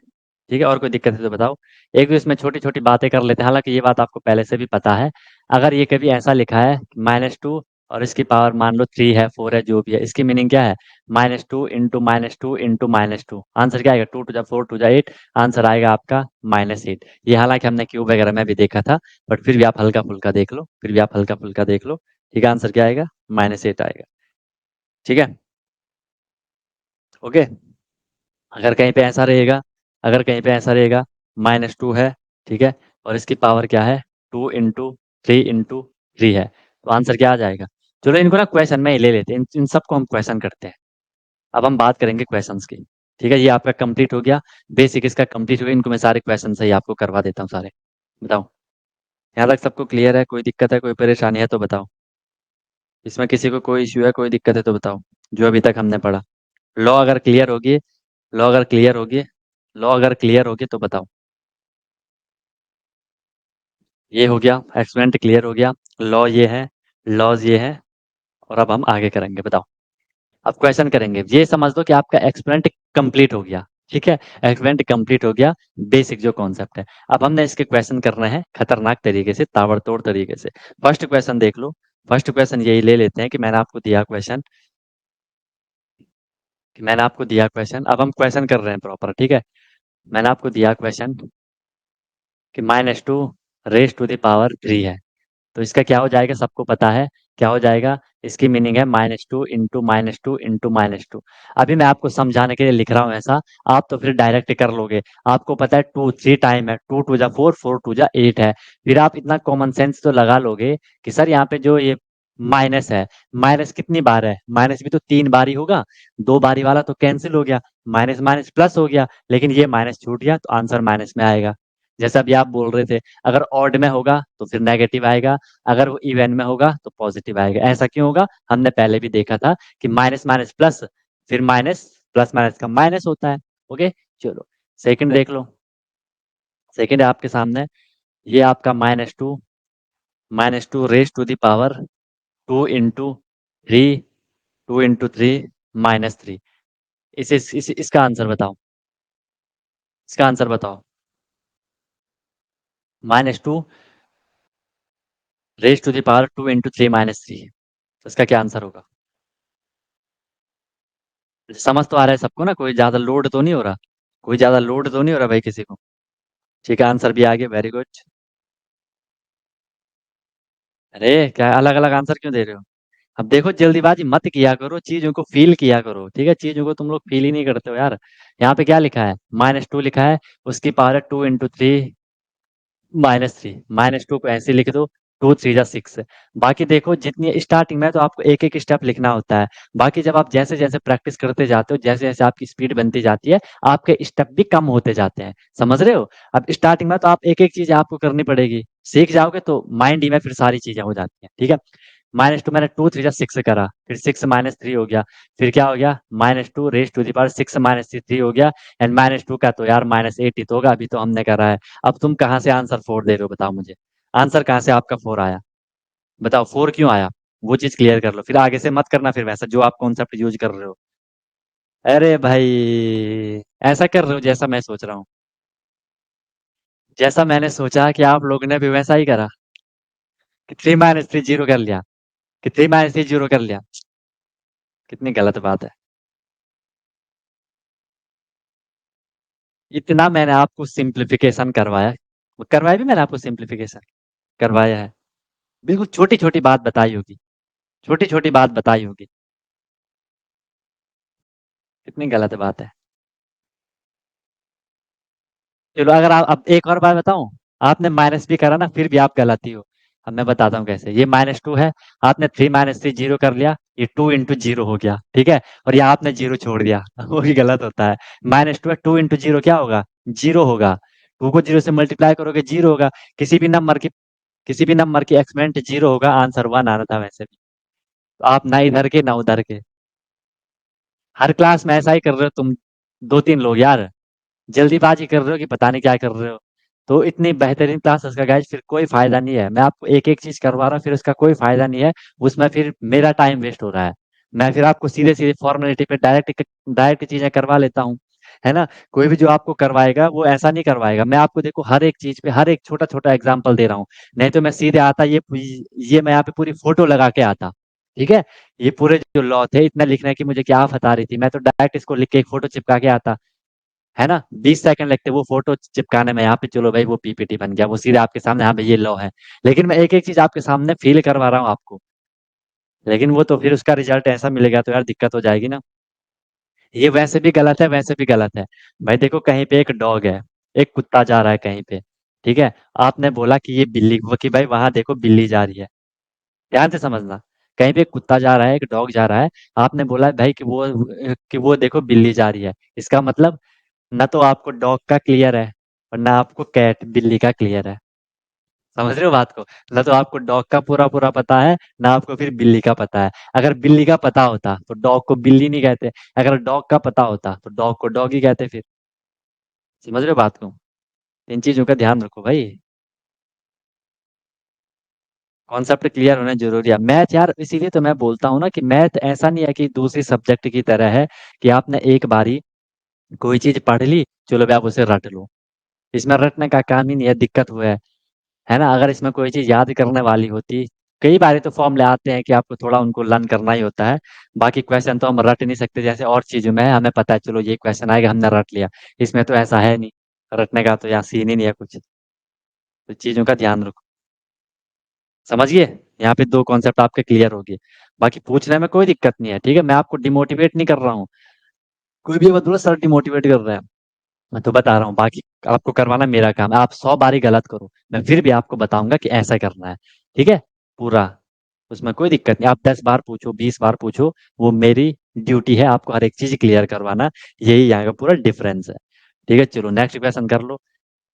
Speaker 1: ठीक है? और कोई दिक्कत है तो बताओ। एक तो इसमें छोटी-छोटी बातें कर लेते हैं, हालाँकि ये बात आपको पहले से भी पता है। अगर ये कभी ऐसा लिखा है -2 और इसकी पावर मान लो 3 है, 4 है, जो भी है, इसकी मीनिंग क्या है? -2 इंटू -2 इंटू -2। आंसर क्या आएगा? 2 to the 4 to the 8, answer आएगा आपका -8। ये हालाँकि हमने क्यूब वगैरह में भी देखा था, बट फिर भी आप हल्का-फुल्का देख लो, फिर भी आप हल्का-फुल्का देख लो। ठीक है, आंसर क्या आएगा? -8 आएगा। ठीक है? ओके? अगर कहीं पे ऐसा रहेगा, अगर कहीं पे ऐसा रहेगा -2 है, ठीक है? और इसकी पावर क्या है? 2 इंटू 3 इंटू 3 है, तो आंसर क्या आ जाएगा? चलो इनको ना क्वेश्चन में ही ले लेते हैं, इन इन सबको हम क्वेश्चन करते हैं। अब हम बात करेंगे क्वेश्चंस की, ठीक है? ये आपका कंप्लीट हो गया, बेसिक इसका कंप्लीट हो गया, इनको मैं सारे क्वेश्चन सही आपको करवा देता हूँ सारे। बताओ, यहाँ तक सबको क्लियर है? कोई दिक्कत है, कोई परेशानी है तो बताओ? इसमें किसी को कोई इश्यू है, कोई दिक्कत है तो बताओ? जो अभी तक हमने पढ़ा। लॉ अगर क्लियर होगी लॉ अगर क्लियर होगी लॉ अगर क्लियर होगी तो बताओ? ये हो गया, एक्सपेरिमेंट क्लियर हो गया, लॉ ये है, लॉज ये है, और अब हम आगे करेंगे। बताओ, अब क्वेश्चन करेंगे। ये समझ लो कि आपका एक्सपेरिमेंट कंप्लीट हो गया, ठीक है? एक्सपेरिमेंट कंप्लीट हो गया, बेसिक जो कॉन्सेप्ट है। अब हमने इसके क्वेश्चन करने हैं खतरनाक तरीके से, ताबड़तोड़ तरीके से। फर्स्ट क्वेश्चन देख लो। फर्स्ट क्वेश्चन यही ले लेते हैं कि मैंने आपको दिया क्वेश्चन, अब हम क्वेश्चन कर रहे हैं प्रॉपर, ठीक है? मैंने आपको दिया क्वेश्चन कि -2 रेज़ टू द पावर 3 है। तो इसका क्या हो जाएगा? सबको पता है क्या हो जाएगा? इसकी मीनिंग है -2 इंटू -2 इंटू -2। अभी मैं आपको समझाने के लिए लिख रहा हूँ ऐसा, आप तो फिर डायरेक्ट कर लोगे। आपको पता है 2 3 टाइम है, 2 टू जा 4, 4 टू जा 8 है। फिर आप इतना कॉमन सेंस तो लगा लोगे कि सर यहाँ पे जो ये माइनस है, माइनस कितनी बार है? माइनस भी तो 3 बार ही होगा, 2 बारी वाला तो कैंसल हो गया, माइनस माइनस प्लस हो गया, लेकिन ये माइनस छूट गया तो आंसर माइनस में आएगा। जैसा अभी आप बोल रहे थे, अगर ऑड में होगा तो फिर नेगेटिव आएगा, अगर वो इवन में होगा तो पॉजिटिव आएगा। ऐसा क्यों होगा? हमने पहले भी देखा था कि माइनस माइनस प्लस, फिर माइनस, प्लस माइनस का माइनस होता है। ओके, चलो सेकंड देख लो। सेकंड है आपके सामने, ये आपका -2 raise to the power 2 into 3, 2 into 3 -3। इसका आंसर बताओ, इसका आंसर बताओ। -2 raise to the power 2 into 3 -3, तो इसका क्या आंसर होगा? समझ तो आ रहा है सबको ना? कोई ज़्यादा लोड तो नहीं हो रहा? कोई ज़्यादा लोड तो नहीं हो रहा भाई किसी को? ठीक है, आंसर भी आ गया, वेरी गुड। अरे क्या अलग-अलग आंसर क्यों दे रहे हो? अब देखो जल्दीबाजी मत किया करो, चीज़ों को फ़ील किया करो, ठीक है? चीज़ों को तुम लोग फ़ील ही नहीं करते हो यार। यहाँ पे क्या लिखा है? -2 लिखा है, उसकी पावर है 2 इंटू 3 -3, -2 को ऐसे लिख दो, 2 3 जा 6। बाकी देखो जितनी स्टार्टिंग में तो आपको एक-एक स्टेप लिखना होता है। बाकी जब आप जैसे-जैसे प्रैक्टिस करते जाते हो, जैसे-जैसे आपकी स्पीड बनती जाती है, आपके स्टेप भी कम होते जाते हैं। समझ रहे हो? अब स्टार्टिंग में तो आप एक-एक चीज़ आपको करनी पड़ेगी। सीख जाओगे तो माइंड ही में फिर सारी चीज़ें हो जाती हैं, ठीक है? -2 मैंने 2 3 जा 6 करा, फिर 6 -3 हो गया, फिर क्या हो गया? -2 रेज़ टू द पावर 6 -3 हो गया, एंड -2 का तो यार -8 ही तो होगा, अभी तो हमने करा है। अब तुम कहाँ से आंसर 4 दे रहे हो बताओ मुझे? आंसर कहाँ से आपका 4 आया? बताओ 4 क्यों आया? वो चीज़ क्लियर कर लो, फिर आगे से मत करना फिर वैसा जो आप कॉन्सेप्ट यूज़ कर रहे हो। अरे भाई! ऐसा कर रहे हो जैसा मैं सोच रहा हूँ। जैसा मैंने सोचा कि आप लोगों ने भी वैसा ही करा, कि 3 -3 0 कर लिया, कि 3 -3 0 कर लिया। कितनी गलत बात है। इतना मैंने आपको सिंप्लीफिकेशन करवाया, करवाया भी मैंने आपको सिंप्लीफिकेशन, करवाया है। बिल्कुल छोटी-छोटी बात बताई होगी, छोटी-छोटी बात बताई होगी। कितनी गलत बात है। चलो अगर आप अब एक और बात बताऊँ? आपने माइनस भी करा ना फिर भी आप गलत ही हो। अब मैं बताता हूँ कैसे। ये -2 है, आपने 3 -3 0 कर लिया, ये 2 इंटू 0 हो गया, ठीक है? और ये आपने 0 छोड़ दिया, वो भी गलत होता है। -2 है, 2 इंटू 0 क्या होगा? 0 होगा। 2 को 0 से मल्टीप्लाई करोगे 0 होगा। किसी भी नंबर की किसी भी नंबर की एक्सपोनेंट 0 होगा, आंसर 1 आना था वैसे भी। तो आप ना इधर के ना उधर के। हर क्लास में ऐसा ही कर रहे हो तुम, 2-3 लोग यार। जल्दीबाजी कर रहे हो कि पता नहीं क्या कर रहे हो। तो इतनी बेहतरीन क्लासेस का गाइस फिर कोई फायदा नहीं है। मैं आपको एक-एक चीज़ करवा रहा हूँ, फिर उसका कोई फायदा नहीं है। उसमें फिर मेरा टाइम वेस्ट हो रहा है। मैं फिर आपको सीधे-सीधे फॉर्मेलिटी पे डायरेक्ट चीज़ें करवा लेता हूँ। है ना? कोई भी जो आपको करवाएगा वो ऐसा नहीं करवाएगा। मैं आपको देखो हर एक चीज़ पे हर एक छोटा-छोटा एग्ज़ाम्पल दे रहा हूँ। नहीं तो मैं सीधे आता ये मैं यहाँ पे पूरी फ़ोटो लगा के आता। ठीक है? ये पूरे जो लॉ थे इतना लिखने की मुझे क्या आफ़त आ रही थी। मैं तो डायरेक्ट इसको लिख के एक फ़ोटो चिपका के आता। है ना? 20 सेकंड लगते वो फ़ोटो चिपकाने में, यहाँ पे चलो भाई वो पीपीटी बन गया, वो सीधे आपके सामने, हाँ भाई ये लॉ है। लेकिन मैं एक-एक चीज़ आपके सामने फ़ील करवा रहा हूँ आपको। लेकिन वो तो फिर उसका रिज़ल्ट ऐसा मिलेगा तो यार दिक्कत हो जाएगी ना। ये वैसे भी गलत है, वैसे भी गलत है। भाई देखो कहीं पे एक डॉग है, एक कुत्ता जा रहा है कहीं पे, ठीक है? आपने बोला कि ये बिल्ली वो कि भाई वहाँ देखो बिल्ली जा रही है। ध्यान से समझना, कहीं पे एक कुत्ता जा रहा है, एक डॉग जा रहा है, आपने बोला भाई कि वो देखो बिल्ली जा रही है। इसका मतलब ना तो आपको डॉग का क्लियर है और ना आपको कैट बिल्ली का क्लियर है। समझ रहे हो बात को? ना तो आपको डॉग का पूरा-पूरा पता है, ना आपको फिर बिल्ली का पता है। अगर बिल्ली का पता होता तो डॉग को बिल्ली नहीं कहते, अगर डॉग का पता होता तो डॉग को डॉग ही कहते फिर। समझ रहे हो बात को? इन चीज़ों का ध्यान रखो भाई। कॉन्सेप्ट क्लियर होना ज़रूरी है। मैथ यार इसीलिए तो मैं बोलता हूँ ना कि मैथ ऐसा नहीं है कि दूसरी सब्जेक्ट की तरह है कि आपने एक बारी कोई चीज़ पढ़ ली, चलो भई आप उसे रट लो। इसमें रटने का काम ही नहीं है, दिक्कत वो है ना? अगर इसमें कोई चीज़ याद करने वाली होती, कई बारी तो फ़ॉर्मूले आते हैं कि आपको थोड़ा उनको लर्न करना ही होता है। बाकी क्वेश्चन तो हम रट नहीं सकते, जैसे और चीज़ों में है, हमें पता है चलो ये क्वेश्चन आएगा हमने रट लिया। इसमें तो ऐसा है नहीं, रटने का तो यहाँ सीन ही नहीं है कुछ। तो चीज़ों का ध्यान रखो। समझ गए? यहाँ पे 2 कॉन्सेप्ट आपके क्लियर हो गए। बाकी पूछने में कोई दिक्कत नहीं है, ठीक है? मैं आपको डिमोटिवेट नहीं कर रहा हूँ। कोई भी ये मत बोलो सर डिमोटिवेट कर रहे हैं। मैं तो बता रहा हूँ, बाकी आपको करवाना मेरा काम है। आप 100 बारी गलत करो, मैं फिर भी आपको बताऊँगा कि ऐसा करना है। ठीक है? पूरा, उसमें कोई दिक्कत नहीं। आप 10 बार पूछो, 20 बार पूछो, वो मेरी ड्यूटी है आपको हर एक चीज़ क्लियर करवाना। यही यहाँ का पूरा डिफरेंस है। ठीक है? चलो नेक्स्ट क्वेश्चन कर लो।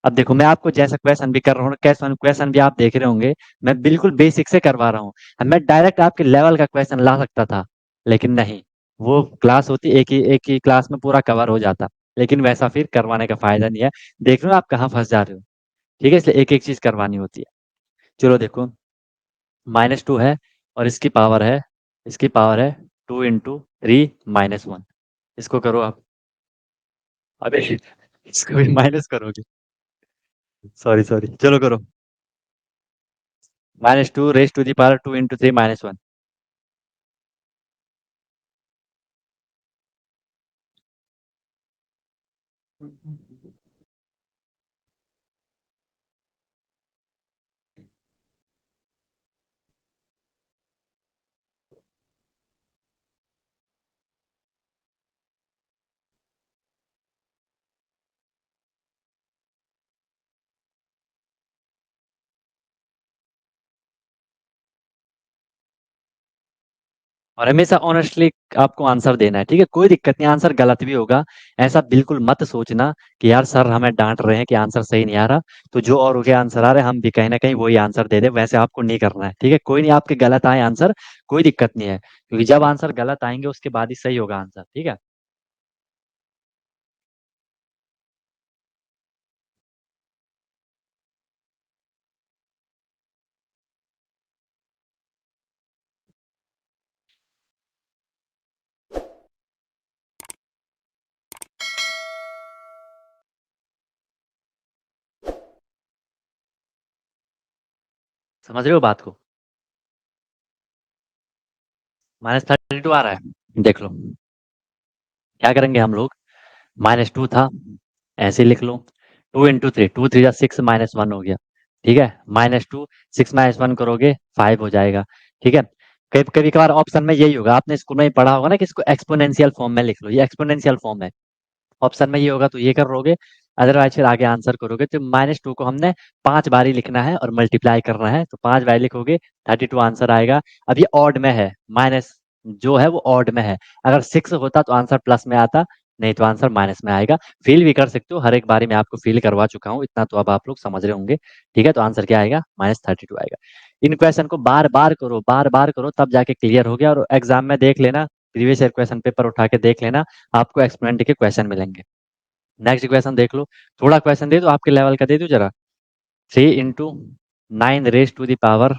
Speaker 1: अब देखो मैं आपको जैसा क्वेश्चन भी कर रहा हूँ, क्वेश्चन क्वेश्चन भी आप देख रहे होंगे, मैं बिल्कुल बेसिक से करवा रहा हूँ। अब मैं डायरेक्ट आपके लेवल का क्वेश्चन ला सकता था, लेकिन नहीं, वो क्लास होती एक ही क्लास में पूरा कवर हो जाता। लेकिन वैसा फिर करवाने का फ़ायदा नहीं है। देख रहे हो आप कहाँ फँस जा रहे हो, ठीक है? इसलिए एक-एक चीज़ करवानी होती है। चलो देखो, -2 है और इसकी पावर है 2 इंटू 3 माइनस 1। इसको करो आप। अबे! इसको भी माइनस करोगे? सॉरी, चलो करो। -2 raise to the power 2 into 3 minus 1। और हमेशा ऑनेस्टली आपको आंसर देना है, ठीक है? कोई दिक्कत नहीं, आंसर गलत भी होगा। ऐसा बिल्कुल मत सोचना कि यार सर हमें डाँट रहे हैं कि आंसर सही नहीं आ रहा, तो जो और के आंसर आ रहे हैं हम भी कहीं न कहीं वही आंसर दे दें, वैसे आपको नहीं करना है, ठीक है? कोई नहीं आपके गलत आए आंसर, कोई दिक्कत नहीं है, क्योंकि जब आंसर गलत आएँगे उसके बाद ही सही होगा आंसर, ठीक है? समझ रहे हो बात को? -32 आ रहा है, देख लो। क्या करेंगे हम लोग, -2 था, ऐसे लिख लो। 2 इंटू 3, 2 3 जा 6 -1 हो गया, ठीक है? -2 6 -1 करोगे 5 हो जाएगा, ठीक है? कभी कभार ऑप्शन में यही होगा, आपने स्कूल में ही पढ़ा होगा ना कि इसको एक्सपोनेंशियल फॉर्म में लिख लो, ये एक्सपोनेंशियल फॉर्म है। ऑप्शन में ये होगा तो ये करोगे, अदरवाइज फिर आगे आंसर करोगे तो -2 को हमने 5 बारी लिखना है और मल्टीप्लाई करना है, तो 5 बारी लिखोगे 32 आंसर आएगा। अब ये ऑड में है, माइनस जो है वो ऑड में है। अगर 6 होता तो आंसर प्लस में आता, नहीं तो आंसर माइनस में आएगा। फील भी कर सकते हो, हर एक बारी मैं आपको फील करवा चुका हूँ, इतना तो अब आप लोग समझ रहे होंगे। ठीक है, तो आंसर क्या आएगा? -32 आएगा। इन क्वेश्चन को बार बार करो, तब जाके क्लियर हो गया। और एग्जाम में देख लेना, प्रीवियस ईयर क्वेश्चन पेपर उठा के देख लेना, आपको एक्सपोनेंट के क्वेश्चन मिलेंगे। नेक्स्ट क्वेश्चन देख लो, थोड़ा क्वेश्चन दे दो आपके लेवल का, दे दो जरा। 3 × 9 raised to the power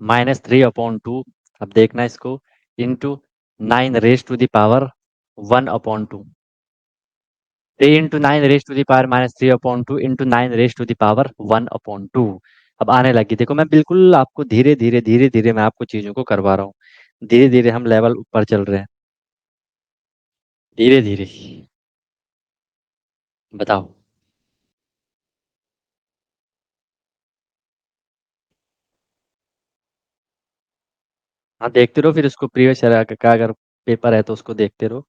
Speaker 1: -3/2, अब देखना इसको, into 9 raised to the power 1/2। 3 × 9 raised to the power -3/2 into 9 raised to the power 1/2। अब आने लगी, देखो मैं बिल्कुल आपको धीरे धीरे मैं आपको चीजों को करवा रहा हूँ। धीरे धीरे हम लेवल ऊपर चल रहे हैं, धीरे धीरे। बताओ। हाँ, देखते रहो फिर उसको, प्रीवियस ईयर का अगर पेपर है तो उसको देखते रहो।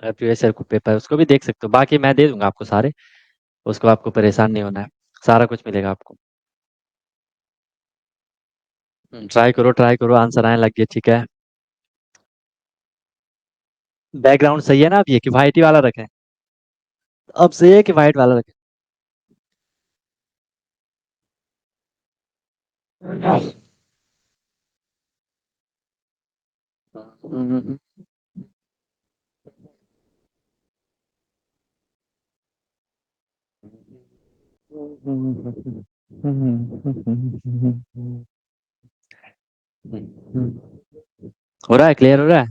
Speaker 1: प्रीवियस ईयर को पेपर है उसको भी देख सकते हो, बाकी मैं दे दूंगा आपको सारे, उसको आपको परेशान नहीं होना है, सारा कुछ मिलेगा आपको। ट्राई करो, आंसर आने लग गए, ठीक है। बैकग्राउंड सही है ना अब, ये कि वाइट ही वाला रखें? अब सही है कि वाइट वाला रखें? हम्म, हो रहा है, क्लियर हो रहा है?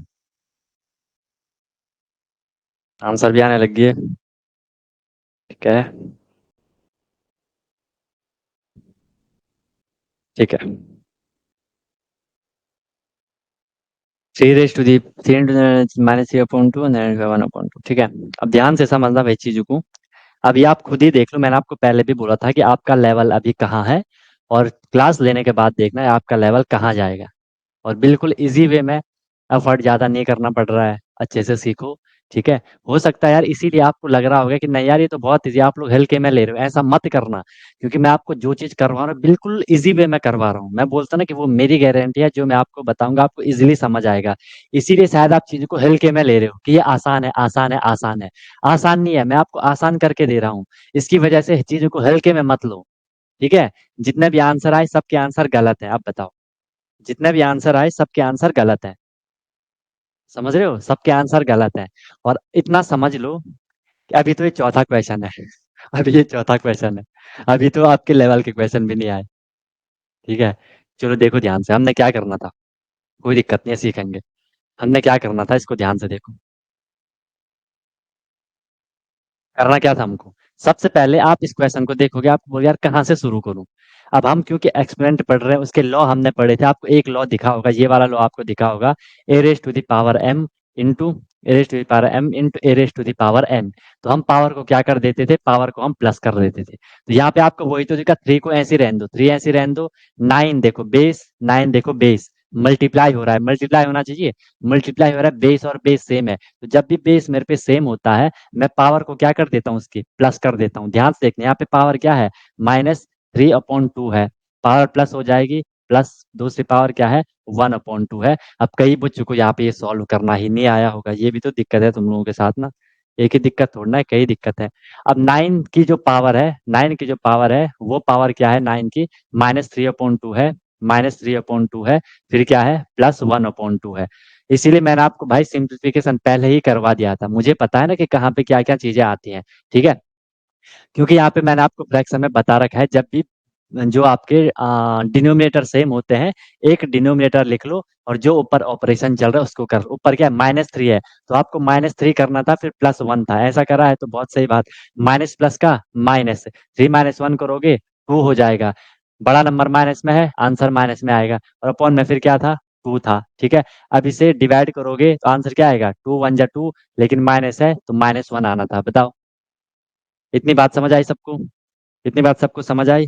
Speaker 1: आंसर भी आने लग गए, ठीक है। ठीक है, 3 × 3 - 3/2 1/2, ठीक है। अब ध्यान से समझना भाई चीजों को। अभी आप खुद ही देख लो, मैंने आपको पहले भी बोला था कि आपका लेवल अभी कहाँ है, और क्लास लेने के बाद देखना है आपका लेवल कहाँ जाएगा। और बिल्कुल इजी वे में, एफर्ट ज़्यादा नहीं करना पड़ रहा है, अच्छे से सीखो। ठीक है, हो सकता है यार इसीलिए आपको लग रहा होगा कि नहीं यार ये तो बहुत इजी, आप लोग हल्के में ले रहे हो, ऐसा मत करना। क्योंकि मैं आपको जो चीज़ करवा रहा हूँ बिल्कुल इजी वे में करवा रहा हूँ, मैं बोलता ना कि वो मेरी गारंटी है, जो मैं आपको बताऊंगा आपको इजीली समझ आएगा। इसीलिए शायद आप चीज़ों को हल्के में ले रहे हो कि ये आसान है, आसान है, आसान है। आसान नहीं है, मैं आपको आसान करके दे रहा हूँ। इसकी वजह से चीज़ों को हल्के में मत लो। ठीक है, जितने भी आंसर आए सबके आंसर गलत है, अब बताओ। जितने भी आंसर आए सबके आंसर गलत है, समझ रहे हो, सबके आंसर गलत है। और इतना समझ लो कि अभी तो ये चौथा क्वेश्चन है। अभी ये चौथा क्वेश्चन है, अभी तो आपके लेवल के क्वेश्चन भी नहीं आए। ठीक है, चलो देखो ध्यान से, हमने क्या करना था। कोई दिक्कत नहीं है, सीखेंगे। हमने क्या करना था, इसको ध्यान से देखो। करना क्या था हमको, सबसे पहले आप इस क्वेश्चन को देखोगे, आप बोलोगे यार कहाँ से शुरू करूँ। अब हम क्योंकि एक्सपेरिमेंट पढ़ रहे हैं, उसके लॉ हमने पढ़े थे, आपको एक लॉ दिखा होगा, ये वाला लॉ आपको दिखा होगा, a raise to the power m into a raise to the power m into a raise to the power n. तो हम पावर को क्या कर देते थे, पावर को हम प्लस कर देते थे। तो यहाँ पे आपको वही तो दिखा, 3 को ऐसे रहने दो, 3 ऐसे रहने दो। 9 देखो बेस, 9 देखो बेस, मल्टीप्लाई हो रहा है, मल्टीप्लाई होना चाहिए, मल्टीप्लाई हो रहा है, बेस और बेस सेम है। तो जब भी बेस मेरे पे सेम होता है, मैं पावर को क्या कर देता हूँ, उसकी प्लस कर देता हूँ। ध्यान से देखना, यहाँ पे पावर क्या है, -3/2 है, पावर प्लस हो जाएगी, प्लस दूसरी पावर क्या है, 1/2 है। अब कई बच्चों को यहाँ पे ये सॉल्व करना ही नहीं आया होगा, ये भी तो दिक्कत है तुम लोगों के साथ ना, एक ही दिक्कत थोड़ा है, कई दिक्कत है। अब 9 की जो पावर है, 9 की जो पावर है, वो पावर क्या है 9 की, -3/2 है, -3/2 है, फिर क्या है, +1/2 है। इसीलिए मैंने आपको भाई सिंप्लीफिकेशन पहले ही करवा दिया था, मुझे पता है ना कि कहाँ पे क्या क्या चीजें आती हैं। ठीक है, क्योंकि यहाँ पे मैंने आपको फ्रैक्शन में बता रखा है, जब भी जो आपके डिनोमिनेटर सेम होते हैं, एक डिनोमिनेटर लिख लो, और जो ऊपर ऑपरेशन चल रहा है उसको कर, ऊपर क्या है -3 है, तो आपको -3 करना था, फिर +1 था, ऐसा करा है तो बहुत सही बात। माइनस प्लस का माइनस, 3 - 1 करोगे 2 हो जाएगा, बड़ा नंबर माइनस में है, आंसर माइनस में आएगा, और अपॉन में फिर क्या था, 2 था। ठीक है, अब इसे डिवाइड करोगे तो आंसर क्या आएगा, 2 × 1 = 2, लेकिन माइनस है तो -1 आना था। बताओ, इतनी बात समझ आई सबको? इतनी बात सबको समझ आई?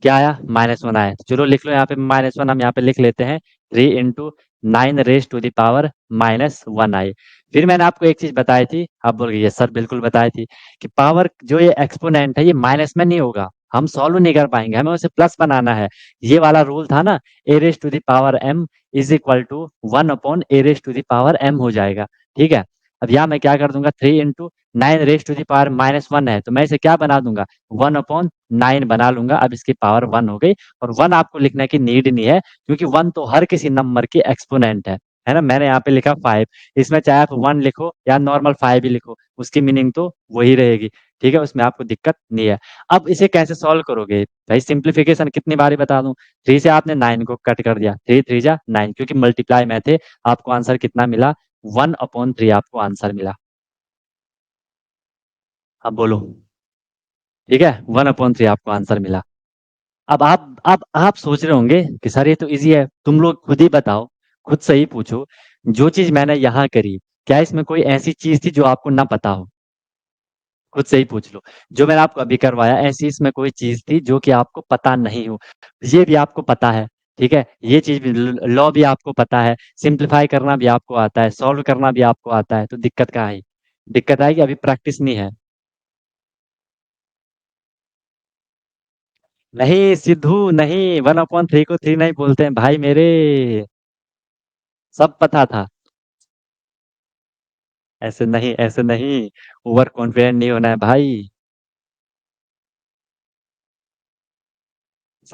Speaker 1: क्या आया, -1 आया, तो चलो लिख लो यहाँ पे -1, हम यहाँ पे लिख लेते हैं, 3 × 9 raised to the power -1 आई। फिर मैंने आपको एक चीज बताई थी, आप बोल गए सर बिल्कुल बताई थी, कि पावर जो ये एक्सपोनेंट है ये माइनस में नहीं होगा। हम सॉल्व नहीं कर पाएंगे, हमें उसे प्लस बनाना है। ये वाला रूल था ना, a raise to the power m is equal to 1/a⁻m हो जाएगा। ठीक है, अब यहाँ मैं क्या कर दूंगा, 3 × 9 रेस टू द पावर -1 है, तो मैं इसे क्या बना दूंगा, 1/9 बना लूंगा। अब इसकी पावर 1 हो गई, और 1 आपको लिखने की नीड नहीं है, क्योंकि 1 तो हर किसी नंबर की एक्सपोनेंट है ना। मैंने यहाँ पे लिखा 5, इसमें चाहे आप 1 लिखो या नॉर्मल 5 ही लिखो, उसकी मीनिंग तो वही रहेगी। ठीक है, उसमें आपको दिक्कत नहीं है। अब इसे कैसे सॉल्व करोगे भाई, सिंप्लीफिकेशन कितनी बारी बता दूं, 3 से आपने 9 को कट कर दिया, 3 3 जा 9, क्योंकि मल्टीप्लाई में थे। आपको आंसर कितना मिला, 1/3 आपको आंसर मिला। अब बोलो, ठीक है, 1/3 आपको आंसर मिला। अब आप सोच रहे होंगे कि सर ये तो इजी है, तुम लोग खुद ही बताओ, खुद से ही पूछो, जो चीज मैंने यहाँ करी, क्या इसमें कोई ऐसी चीज थी जो आपको ना पता हो? खुद से ही पूछ लो। जो मैंने आपको अभी करवाया, ऐसी इसमें कोई चीज थी जो कि आपको पता नहीं हो? ये भी आपको पता है, ठीक है, ये चीज भी, लॉ भी आपको पता है, सिंप्लीफाई करना भी आपको आता है, सॉल्व करना भी आपको आता है, तो दिक्कत कहाँ आई? दिक्कत आएगी, अभी प्रैक्टिस नहीं है। नहीं सिद्धू, नहीं, 1/3 को 3 नहीं बोलते हैं भाई मेरे, सब पता था। ऐसे नहीं, ऐसे नहीं, ओवर कॉन्फिडेंट नहीं होना है भाई।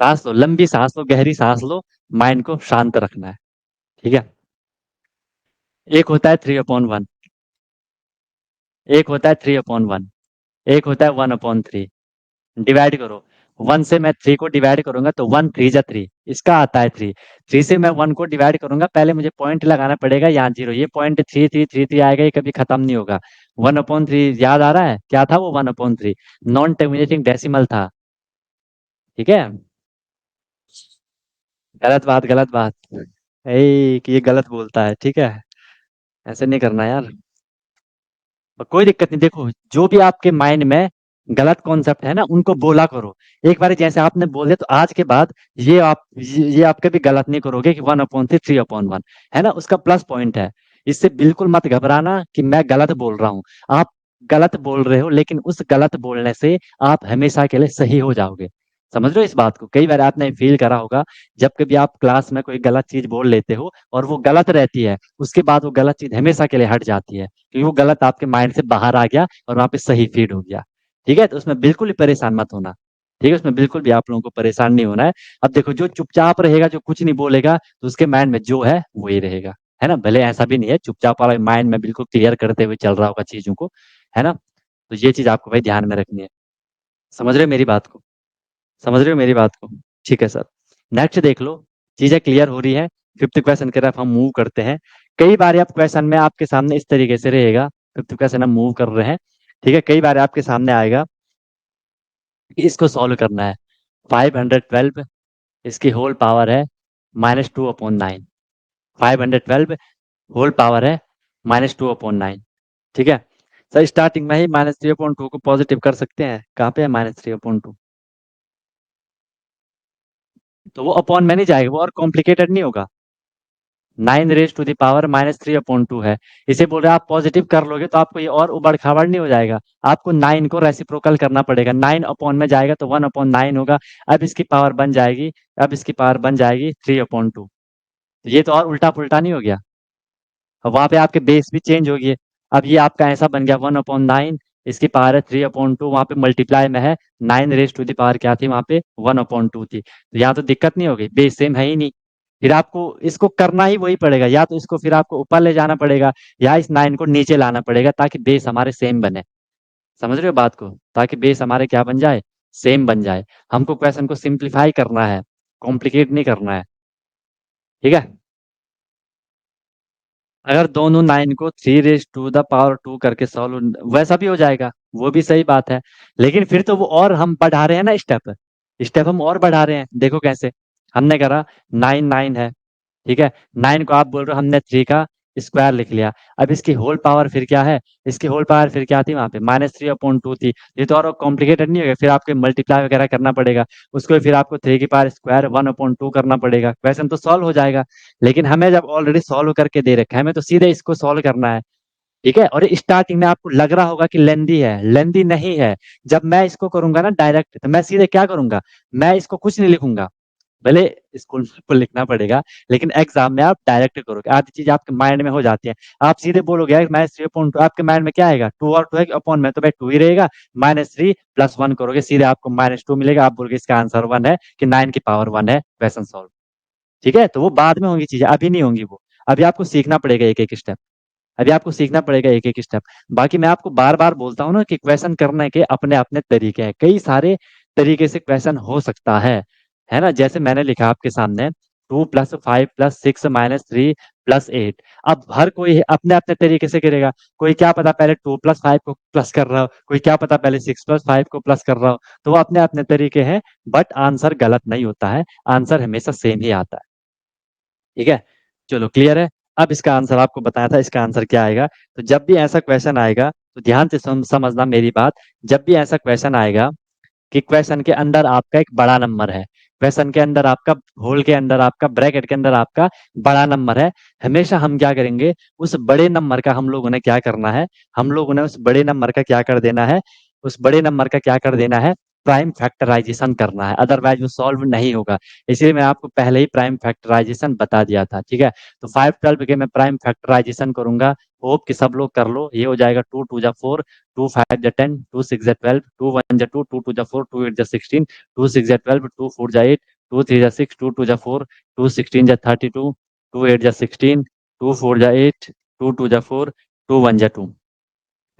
Speaker 1: सांस लो, लंबी सांस लो, गहरी सांस लो, माइंड को शांत रखना है। ठीक है, एक होता है 3/1, एक होता है 3/1, एक होता है 1/3। डिवाइड करो, 1 से मैं 3 को डिवाइड करूंगा तो 1 3 जा 3, इसका आता है 3। 3 से मैं 1 को डिवाइड करूंगा, पहले मुझे पॉइंट लगाना पड़ेगा, यहाँ 0, ये पॉइंट 3 3 3 3 आएगा, ये कभी खत्म नहीं होगा। 1/3 याद आ रहा है क्या था वो? 1/3 नॉन टर्मिनेटिंग डेसिमल था। ठीक है, गलत बात, गलत बात, कि ये गलत बोलता है, ठीक है, ऐसे नहीं करना यार। और कोई दिक्कत नहीं, देखो जो भी आपके माइंड में गलत कॉन्सेप्ट है ना, उनको बोला करो। एक बार जैसे आपने बोल दिया, तो आज के बाद ये आप कभी गलत नहीं करोगे कि 1/3 3/1, है ना, उसका प्लस पॉइंट है। इससे बिल्कुल मत घबराना कि मैं गलत बोल रहा हूँ। आप गलत बोल रहे हो, लेकिन उस गलत बोलने से आप हमेशा के लिए सही हो जाओगे। समझ रहे हो इस बात को? कई बार आपने फील करा होगा, जब कभी आप क्लास में कोई गलत चीज बोल लेते हो और वो गलत रहती है, उसके बाद वो गलत चीज हमेशा के लिए हट जाती है, क्योंकि वो गलत आपके माइंड से बाहर आ गया और वहां पे सही फीड हो गया। ठीक है, तो उसमें बिल्कुल भी परेशान मत होना। ठीक है, उसमें बिल्कुल भी आप लोगों को परेशान नहीं होना है। अब देखो, जो चुपचाप रहेगा, जो कुछ नहीं बोलेगा, तो उसके माइंड में जो है वही रहेगा, है ना। भले ऐसा भी नहीं है, चुपचाप वाला माइंड में बिल्कुल क्लियर करते हुए चल रहा होगा चीजों को, है ना। तो ये चीज आपको भाई ध्यान में रखनी है। समझ रहे हो मेरी बात को? समझ रहे हो मेरी बात को? ठीक है सर, नेक्स्ट देख लो, चीजें क्लियर हो रही है। फिफ्थ क्वेश्चन की तरफ हम मूव करते हैं। कई बार आप क्वेश्चन में आपके सामने इस तरीके से रहेगा, फिफ्थ क्वेश्चन हम मूव कर रहे हैं। ठीक है, कई बार आपके सामने आएगा कि इसको सॉल्व करना है। 512, इसकी होल पावर है -2/9। 512 होल पावर है -2/9। ठीक है सर, स्टार्टिंग में ही -3/2 को पॉजिटिव कर सकते हैं। कहाँ पे है -3/2? तो वो अपॉन में नहीं जाएगा, वो और कॉम्प्लिकेटेड नहीं होगा। 9 raised to the power -3/2 है। इसे बोल रहे हैं आप पॉजिटिव कर लोगे तो आपको ये और उबड़ खाबड़ नहीं हो जाएगा। आपको 9 को रेसिप्रोकल करना पड़ेगा, 9 अपॉन में जाएगा तो 1/9 होगा। अब इसकी पावर बन जाएगी, अब इसकी पावर बन जाएगी 3/2। ये तो और उल्टा पुल्टा नहीं हो गया? वहां पे आपके बेस भी चेंज हो गए। अब ये आपका ऐसा बन गया 1/9, इसकी पावर है 3/2, वहां पे मल्टीप्लाई में है। 9 raised to the power क्या थी वहां पे? 1/2 थी। तो यहाँ तो दिक्कत नहीं होगी, बेस सेम है ही नहीं। फिर आपको इसको करना ही वही पड़ेगा, या तो इसको फिर आपको ऊपर ले जाना पड़ेगा, या इस 9 को नीचे लाना पड़ेगा, ताकि बेस हमारे सेम बने। समझ रहे हो बात को? ताकि बेस हमारे क्या बन जाए, सेम बन जाए। हमको क्वेश्चन को सिंप्लीफाई करना है, कॉम्प्लिकेट नहीं करना है। ठीक है, अगर दोनों 9 को 3 raised to the power 2 करके सॉल्व, वैसा भी हो जाएगा, वो भी सही बात है। लेकिन फिर तो वो और हम बढ़ा रहे हैं ना स्टेप, स्टेप हम और बढ़ा रहे हैं। देखो कैसे हमने करा, 9 9 है, ठीक है, 9 को आप बोल रहे हो हमने 3 का स्क्वायर लिख लिया। अब इसकी होल पावर फिर क्या है? इसकी होल पावर फिर क्या थी वहां पे? -3/2 थी। ये तो और कॉम्प्लिकेटेड नहीं हो गया, फिर आपके मल्टीप्लाई वगैरह करना पड़ेगा। उसको फिर आपको 3 की पावर स्क्वायर 1/2 करना पड़ेगा, क्वेश्चन तो सॉल्व हो जाएगा। लेकिन हमें जब ऑलरेडी सॉल्व करके दे रखा है, हमें तो सीधे इसको सॉल्व करना है। ठीक है, और स्टार्टिंग में आपको लग रहा होगा कि लेंदी है, लेंदी नहीं है। जब मैं इसको करूंगा ना डायरेक्ट, तो मैं सीधे क्या करूंगा, मैं इसको कुछ नहीं लिखूंगा। भले स्कूल में आपको लिखना पड़ेगा, लेकिन एग्जाम में आप डायरेक्ट करोगे, आधी चीज आपके माइंड में हो जाती है। आप सीधे बोलोगे यार माइनस 3/2, आपके माइंड में क्या आएगा, 2 और 2 है अपॉन में, तो भाई 2 ही रहेगा। -3 + 1 करोगे, सीधे आपको -2 मिलेगा। आप बोलोगे इसका आंसर 1 है, कि 9 की पावर 1 है, क्वेश्चन सॉल्व। ठीक है, तो वो बाद में होंगी चीजें, अभी नहीं होंगी वो। अभी आपको सीखना पड़ेगा एक एक स्टेप। अभी आपको सीखना पड़ेगा एक एक स्टेप। बाकी मैं आपको बार बार बोलता हूँ ना कि क्वेश्चन करने के अपने अपने तरीके हैं, कई सारे तरीके से क्वेश्चन हो सकता है ना। जैसे मैंने लिखा आपके सामने, 2 + 5 + 6 - 3 + 8। अब हर कोई अपने अपने तरीके से करेगा। कोई क्या पता पहले 2 + 5 को प्लस कर रहा हो, कोई क्या पता पहले 6 + 5 को प्लस कर रहा हो। तो वो अपने अपने तरीके हैं, बट आंसर गलत नहीं होता है, आंसर हमेशा सेम ही आता है। ठीक है, चलो क्लियर है। अब इसका आंसर आपको बताया था, इसका आंसर क्या आएगा। तो जब भी ऐसा क्वेश्चन आएगा, तो ध्यान से समझना मेरी बात। जब भी ऐसा क्वेश्चन आएगा कि क्वेश्चन के अंदर आपका एक बड़ा नंबर है, क्वेश्चन के अंदर आपका, होल के अंदर आपका, ब्रैकेट के अंदर आपका बड़ा नंबर है, हमेशा हम क्या करेंगे, उस बड़े नंबर का हम लोगों ने क्या करना है, हम लोगों ने उस बड़े नंबर का क्या कर देना है, उस बड़े नंबर का क्या कर देना है, प्राइम फैक्टराइजेशन करना है, अदरवाइज वो सॉल्व नहीं होगा। इसलिए मैं आपको पहले ही प्राइम फैक्टराइजेशन बता दिया था। ठीक है, तो 512 के मैं प्राइम फैक्टराइजेशन करूंगा। होप कि सब लोग कर लो। ये हो जाएगा 2 × 2 = 4, 2 × 5 = 10, 2 × 6 = 12, 2 × 1 = 2, 2 × 2 = 4, 2 × 8 = 16, 2 × 6 = 12, 2 × 4 = 8, 2 × 3 = 6, 2 × 2 = 4, 2 × 16 = 32, 2 × 8 = 16, 2 × 4 = 8, 2 × 2 = 4, 2 × 1 = 2।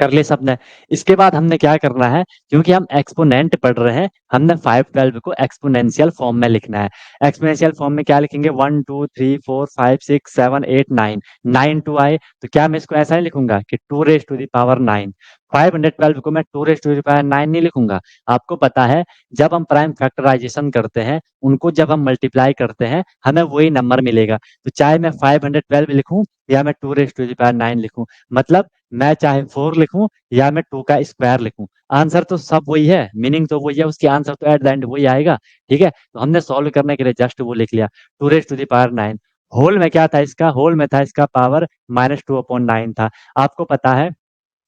Speaker 1: कर लिए सबने। इसके बाद हमने क्या करना है, क्योंकि हम एक्सपोनेंट पढ़ रहे हैं, हमने 512 को एक्सपोनेंशियल फॉर्म में लिखना है। एक्सपोनेंशियल फॉर्म में क्या लिखेंगे, 1 2 3 4 5 6 7 8 9, 9 टू आए, तो क्या मैं इसको ऐसा नहीं लिखूंगा कि 2⁹9। 512 को मैं 2⁹9 नहीं लिखूंगा। आपको पता है, जब हम प्राइम फैक्टराइजेशन करते हैं, उनको जब हम मल्टीप्लाई करते हैं, हमें वही नंबर मिलेगा। तो चाहे मैं 512 लिखूं, या मैं 2⁹9 लिखूं, मतलब मैं चाहे 4 लिखूं, या मैं 2 का स्क्वायर लिखूं, आंसर तो सब वही है, मीनिंग तो वही है, उसकी आंसर तो एट द एंड वही आएगा। ठीक है, तो हमने सॉल्व करने के लिए जस्ट वो लिख लिया, 2⁹9। होल में क्या था इसका, होल में था इसका पावर -2/9 था। आपको पता है,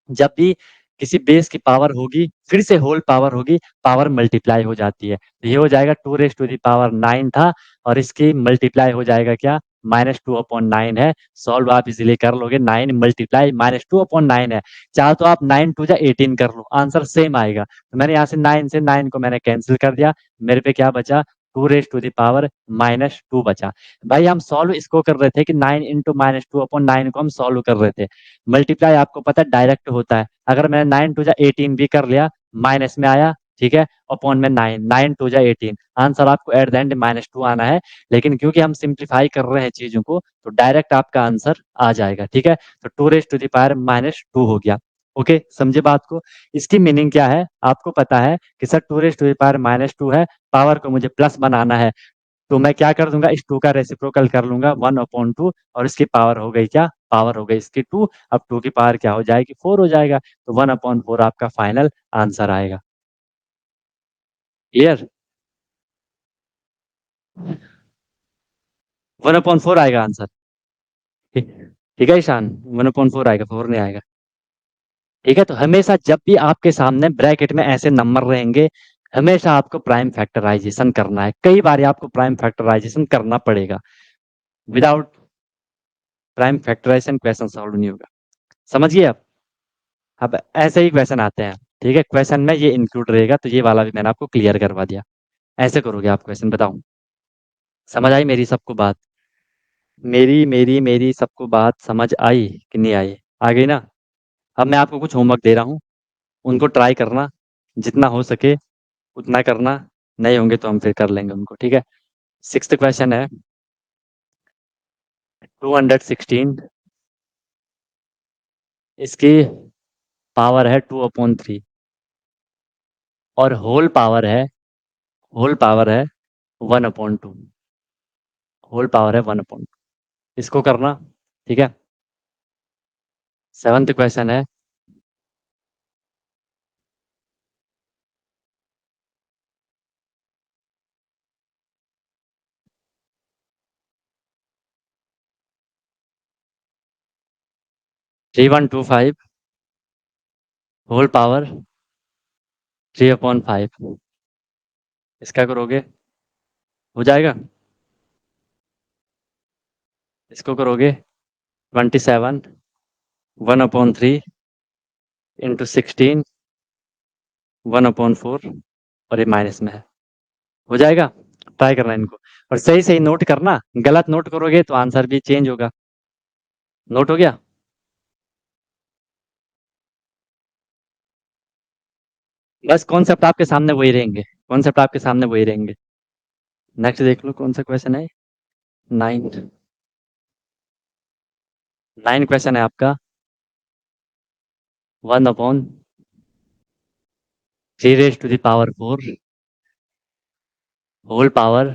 Speaker 1: जब भी किसी बेस की पावर होगी, फिर से होल पावर होगी, पावर मल्टीप्लाई हो जाती है। तो ये हो जाएगा 2⁹9 था, और इसकी मल्टीप्लाई हो जाएगा क्या, -2/9 है। सॉल्व आप इजीली कर लोगे, 9 मल्टीप्लाई -2/9 है। चाहो तो आप 9 × 2 = 18 कर लो, आंसर सेम आएगा। तो मैंने यहाँ से 9 से 9 को मैंने कैंसिल कर दिया, मेरे पे क्या बचा, 2⁻⁻2 बचा। भाई हम सॉल्व इसको कर रहे थे कि 9 × -2/9 को हम सॉल्व कर रहे थे। मल्टीप्लाई आपको पता है डायरेक्ट होता है। अगर मैंने 9 × 2 = 18 भी कर लिया, माइनस में आया, ठीक है, अपॉन में 9, 9 × 2 = 18, आंसर आपको एट द एंड -2 आना है। लेकिन क्योंकि हम सिंप्लीफाई कर रहे हैं चीजों को, तो डायरेक्ट आपका आंसर आ जाएगा। ठीक है, तो 2⁻2 हो गया। ओके, समझे बात को। इसकी मीनिंग क्या है, आपको पता है कि सर 2⁻2 है, पावर को मुझे प्लस बनाना है, तो मैं क्या कर दूंगा, इस 2 का रेसिप्रोकल कर लूंगा, 1/2, और इसकी पावर हो गई क्या, पावर हो गई इसकी 2। अब 2 की पावर क्या हो जाएगी, 4 हो जाएगा, तो 1/4 आपका फाइनल आंसर आएगा। क्लियर, 1/4 आएगा आंसर। ठीक, ठीक है ईशान, 1/4 आएगा, 4 नहीं आएगा। ठीक है, तो हमेशा जब भी आपके सामने ब्रैकेट में ऐसे नंबर रहेंगे, हमेशा आपको प्राइम फैक्टराइजेशन करना है। कई बार आपको प्राइम फैक्टराइजेशन करना पड़ेगा, without prime factorisation question solve नहीं होगा। समझिए आप। अब ऐसे ही क्वेश्चन आते हैं। ठीक है, क्वेश्चन में ये इंक्लूड रहेगा, तो ये वाला भी मैंने आपको क्लियर करवा दिया। ऐसे करोगे आप क्वेश्चन, बताऊं। समझ आई मेरी सबको बात, मेरी मेरी मेरी सबको बात समझ आई कि नहीं आई, आ गई ना। अब मैं आपको कुछ होमवर्क दे रहा हूँ, उनको ट्राई करना, जितना हो सके उतना करना, नहीं होंगे तो हम फिर कर लेंगे उनको। ठीक है, 6th क्वेश्चन है, 216, इसकी पावर है 2/3, और होल पावर है 1/2, होल पावर है 1/2, इसको करना। ठीक है, 7th क्वेश्चन है, 3125 होल पावर 3/5 इसका करोगे हो जाएगा। इसको करोगे 27 1/3 इंटू 16 1/4 और ये माइनस में है। हो जाएगा। ट्राई करना इनको और सही सही नोट करना, गलत नोट करोगे तो आंसर भी चेंज होगा। नोट हो गया। बस कॉन्सेप्ट आपके सामने वही रहेंगे, कॉन्सेप्ट आपके सामने वही रहेंगे। नेक्स्ट देख लो कौन सा क्वेश्चन है। 9 क्वेश्चन है आपका। 1/3 raised to the power 4 whole power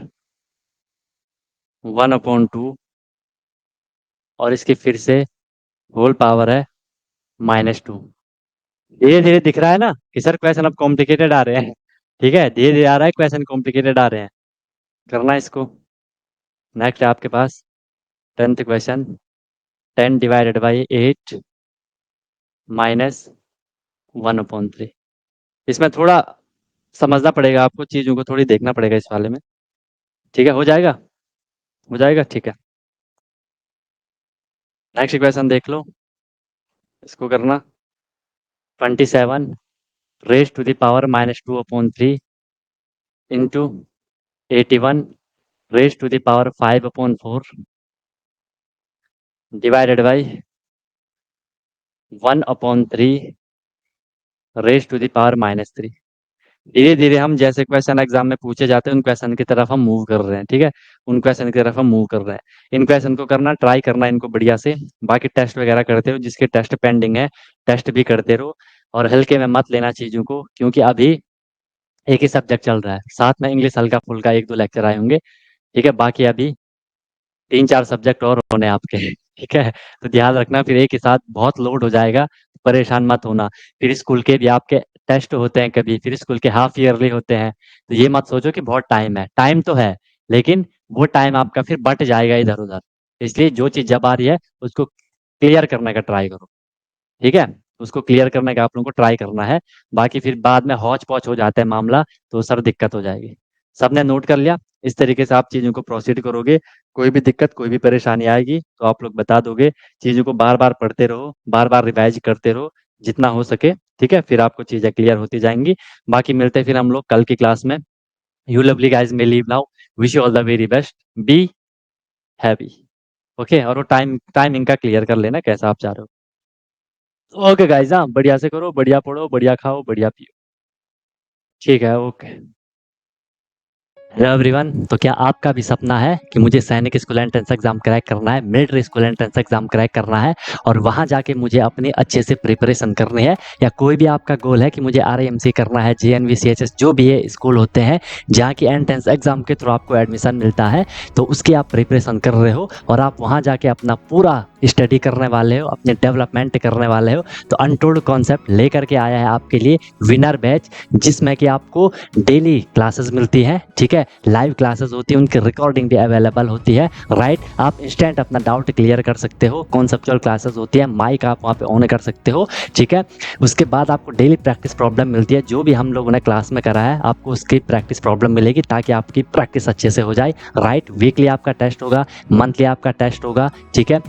Speaker 1: 1/2 और इसकी फिर से होल पावर है -2। धीरे धीरे दिख रहा है ना कि सर क्वेश्चन अब कॉम्प्लिकेटेड आ रहे हैं। ठीक है, धीरे धीरे आ रहा है क्वेश्चन कॉम्प्लिकेटेड आ रहे हैं। करना है इसको। नेक्स्ट है आपके पास 10th question. 10 divided by 8 minus 1/3। इसमें थोड़ा समझना पड़ेगा आपको, चीज़ों को थोड़ी देखना पड़ेगा इस वाले में। ठीक है, हो जाएगा। हो जाएगा, ठीक है। नेक्स्ट क्वेश्चन देख लो। इसको करना 27 raise to the power -2/3 into 81 raise to the power 5/4 divided by 1/3 raise to the power -3। धीरे धीरे हम जैसे क्वेश्चन एग्जाम में पूछे जाते हैं उन क्वेश्चन की तरफ हम मूव कर रहे हैं। ठीक है, उन क्वेश्चन की तरफ हम मूव कर रहे हैं। इन क्वेश्चन को करना, ट्राई करना इनको बढ़िया से। बाकी टेस्ट वगैरह करते हो, जिसके टेस्ट पेंडिंग है टेस्ट भी करते रहो और हल्के में मत लेना चीज़ों को, क्योंकि अभी एक ही सब्जेक्ट चल रहा है। साथ में इंग्लिश हल्का फुल्का 1-2 लेक्चर आए होंगे। ठीक है, बाकी अभी 3-4 सब्जेक्ट और होने आपके। ठीक है, तो ध्यान रखना, फिर एक ही साथ बहुत लोड हो जाएगा, परेशान मत होना। फिर स्कूल के भी आपके टेस्ट होते हैं कभी, फिर स्कूल के हाफ ईयरली होते हैं, तो ये मत सोचो कि बहुत टाइम है। टाइम तो है, लेकिन वो टाइम आपका फिर बट जाएगा इधर उधर। इसलिए जो चीज़ जब आ रही है उसको क्लियर करने का ट्राई करो। ठीक है, उसको क्लियर करने का आप लोगों को ट्राई करना है। बाकी फिर बाद में हौच पौच हो जाता है मामला, तो सर दिक्कत हो जाएगी। सबने नोट कर लिया। इस तरीके से आप चीज़ों को प्रोसीड करोगे। कोई भी दिक्कत, कोई भी परेशानी आएगी तो आप लोग बता दोगे। चीज़ों को बार बार पढ़ते रहो, बार बार रिवाइज करते रहो जितना हो सके। ठीक है, फिर आपको चीज़ें क्लियर होती जाएंगी। बाकी मिलते हैं फिर हम लोग कल की क्लास में। You lovely guys may leave now, wish you all the very best, be happy. Okay, और वो टाइमिंग का क्लियर कर लेना कैसा आप चाह रहे हो। ओके गाइज, हाँ बढ़िया से करो, बढ़िया पढ़ो, बढ़िया खाओ, बढ़िया पियो। ठीक है, ओके। हेलो एवरीवन, तो क्या आपका भी सपना है कि मुझे सैनिक स्कूल एंट्रेंस एग्जाम क्रैक करना है, military school entrance exam crack करना है और वहां जाके मुझे अपनी अच्छे से प्रिपरेशन करनी है, या कोई भी आपका गोल है कि मुझे RIMC करना है, JNV CHS जो भी ये स्कूल होते हैं जहाँ की एंट्रेंस एग्जाम के थ्रू आपको एडमिशन मिलता है, तो उसकी आप प्रिपरेशन कर रहे हो और आप वहाँ जाके अपना पूरा स्टडी करने वाले हो, अपने डेवलपमेंट करने वाले हो, तो अनटोल्ड कॉन्सेप्ट लेकर के आया है आपके लिए विनर बैच, जिसमें कि आपको डेली क्लासेस मिलती है। ठीक है, लाइव क्लासेस होती है, उनकी रिकॉर्डिंग भी अवेलेबल होती है। राइट, आप इंस्टेंट अपना डाउट क्लियर कर सकते हो। कॉन्सेप्चुअल क्लासेस होती है, माइक आप वहाँ पे ऑन कर सकते हो। ठीक है, उसके बाद आपको डेली प्रैक्टिस प्रॉब्लम मिलती है। जो भी हम लोगों ने क्लास में करा है आपको उसकी प्रैक्टिस प्रॉब्लम मिलेगी, ताकि आपकी प्रैक्टिस अच्छे से हो जाए। राइट, वीकली आपका टेस्ट होगा, मंथली आपका टेस्ट होगा। ठीक है,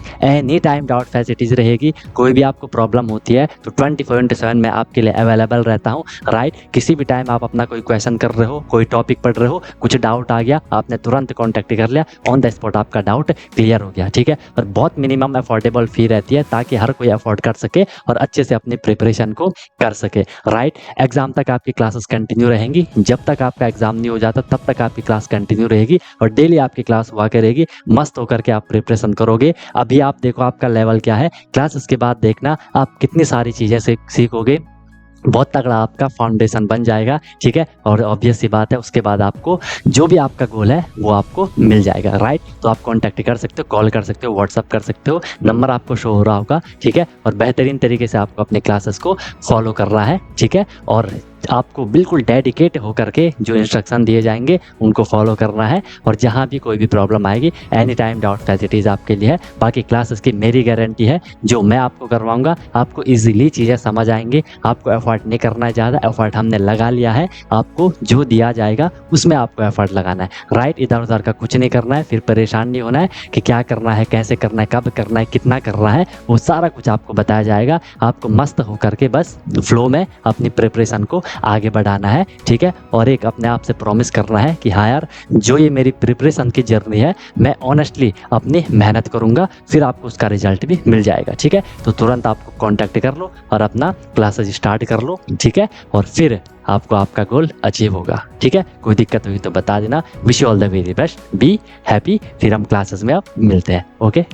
Speaker 1: एनी टाइम डाउट फैसिलिटीज रहेगी। कोई भी आपको प्रॉब्लम होती है तो 24/7 मैं आपके लिए अवेलेबल रहता हूँ। राइट, किसी भी टाइम आप अपना कोई क्वेश्चन कर रहे हो, कोई टॉपिक पढ़ रहे हो, कुछ डाउट आ गया, आपने तुरंत कॉन्टैक्ट कर लिया, ऑन द स्पॉट आपका डाउट क्लियर हो गया। ठीक है, और बहुत मिनिमम अफोर्डेबल फी रहती है, ताकि हर कोई अफोर्ड कर सके और अच्छे से अपनी प्रिपरेशन को कर सके। राइट, एग्जाम तक आपकी क्लासेस कंटिन्यू रहेंगी। जब तक आपका एग्जाम नहीं हो जाता तब तक आपकी क्लास कंटिन्यू रहेगी और डेली आपकी क्लास हुआ करेगी। मस्त होकर के आप प्रिपरेशन करोगे। अभी आप देखो आपका लेवल क्या है, क्लासेस के बाद देखना आप कितनी सारी चीज़ें सीखोगे। बहुत तगड़ा आपका फाउंडेशन बन जाएगा। ठीक है, और ऑब्वियस सी बात है उसके बाद आपको जो भी आपका गोल है वो आपको मिल जाएगा। राइट, तो आप कॉन्टैक्ट कर सकते हो, कॉल कर सकते हो, व्हाट्सअप कर सकते हो, नंबर आपको शो हो रहा होगा। ठीक है, और बेहतरीन तरीके से आपको अपने क्लासेस को फॉलो करना है। ठीक है, और आपको बिल्कुल डेडिकेट होकर के जो इंस्ट्रक्शन दिए जाएंगे उनको फॉलो करना है। और जहाँ भी कोई भी प्रॉब्लम आएगी एनी टाइम डाउट फैसिलिटीज़ आपके लिए है। बाकी क्लासेस की मेरी गारंटी है, जो मैं आपको करवाऊंगा आपको इजीली चीज़ें समझ आएंगी। आपको एफर्ट नहीं करना है, ज़्यादा एफर्ट हमने लगा लिया है, आपको जो दिया जाएगा उसमें आपको एफर्ट लगाना है। राइट, इधर उधर का कुछ नहीं करना है, फिर परेशान नहीं होना है कि क्या करना है, कैसे करना है, कब करना है, कितना करना है, वो सारा कुछ आपको बताया जाएगा। आपको मस्त होकर के बस फ्लो में अपनी प्रिपरेशन को आगे बढ़ाना है, ठीक है। और एक अपने आप से प्रॉमिस करना है कि हाँ यार, जो ये मेरी प्रिपरेशन की जर्नी है मैं ऑनेस्टली अपनी मेहनत करूँगा, फिर आपको उसका रिजल्ट भी मिल जाएगा, ठीक है। तो तुरंत आपको कॉन्टैक्ट कर लो और अपना क्लासेस स्टार्ट कर लो, ठीक है। और फिर आपको आपका गोल अचीव होगा, ठीक है। कोई दिक्कत हुई तो बता देना। Wish you all the very best, be happy. फिर हम क्लासेस में अब मिलते हैं, ओके।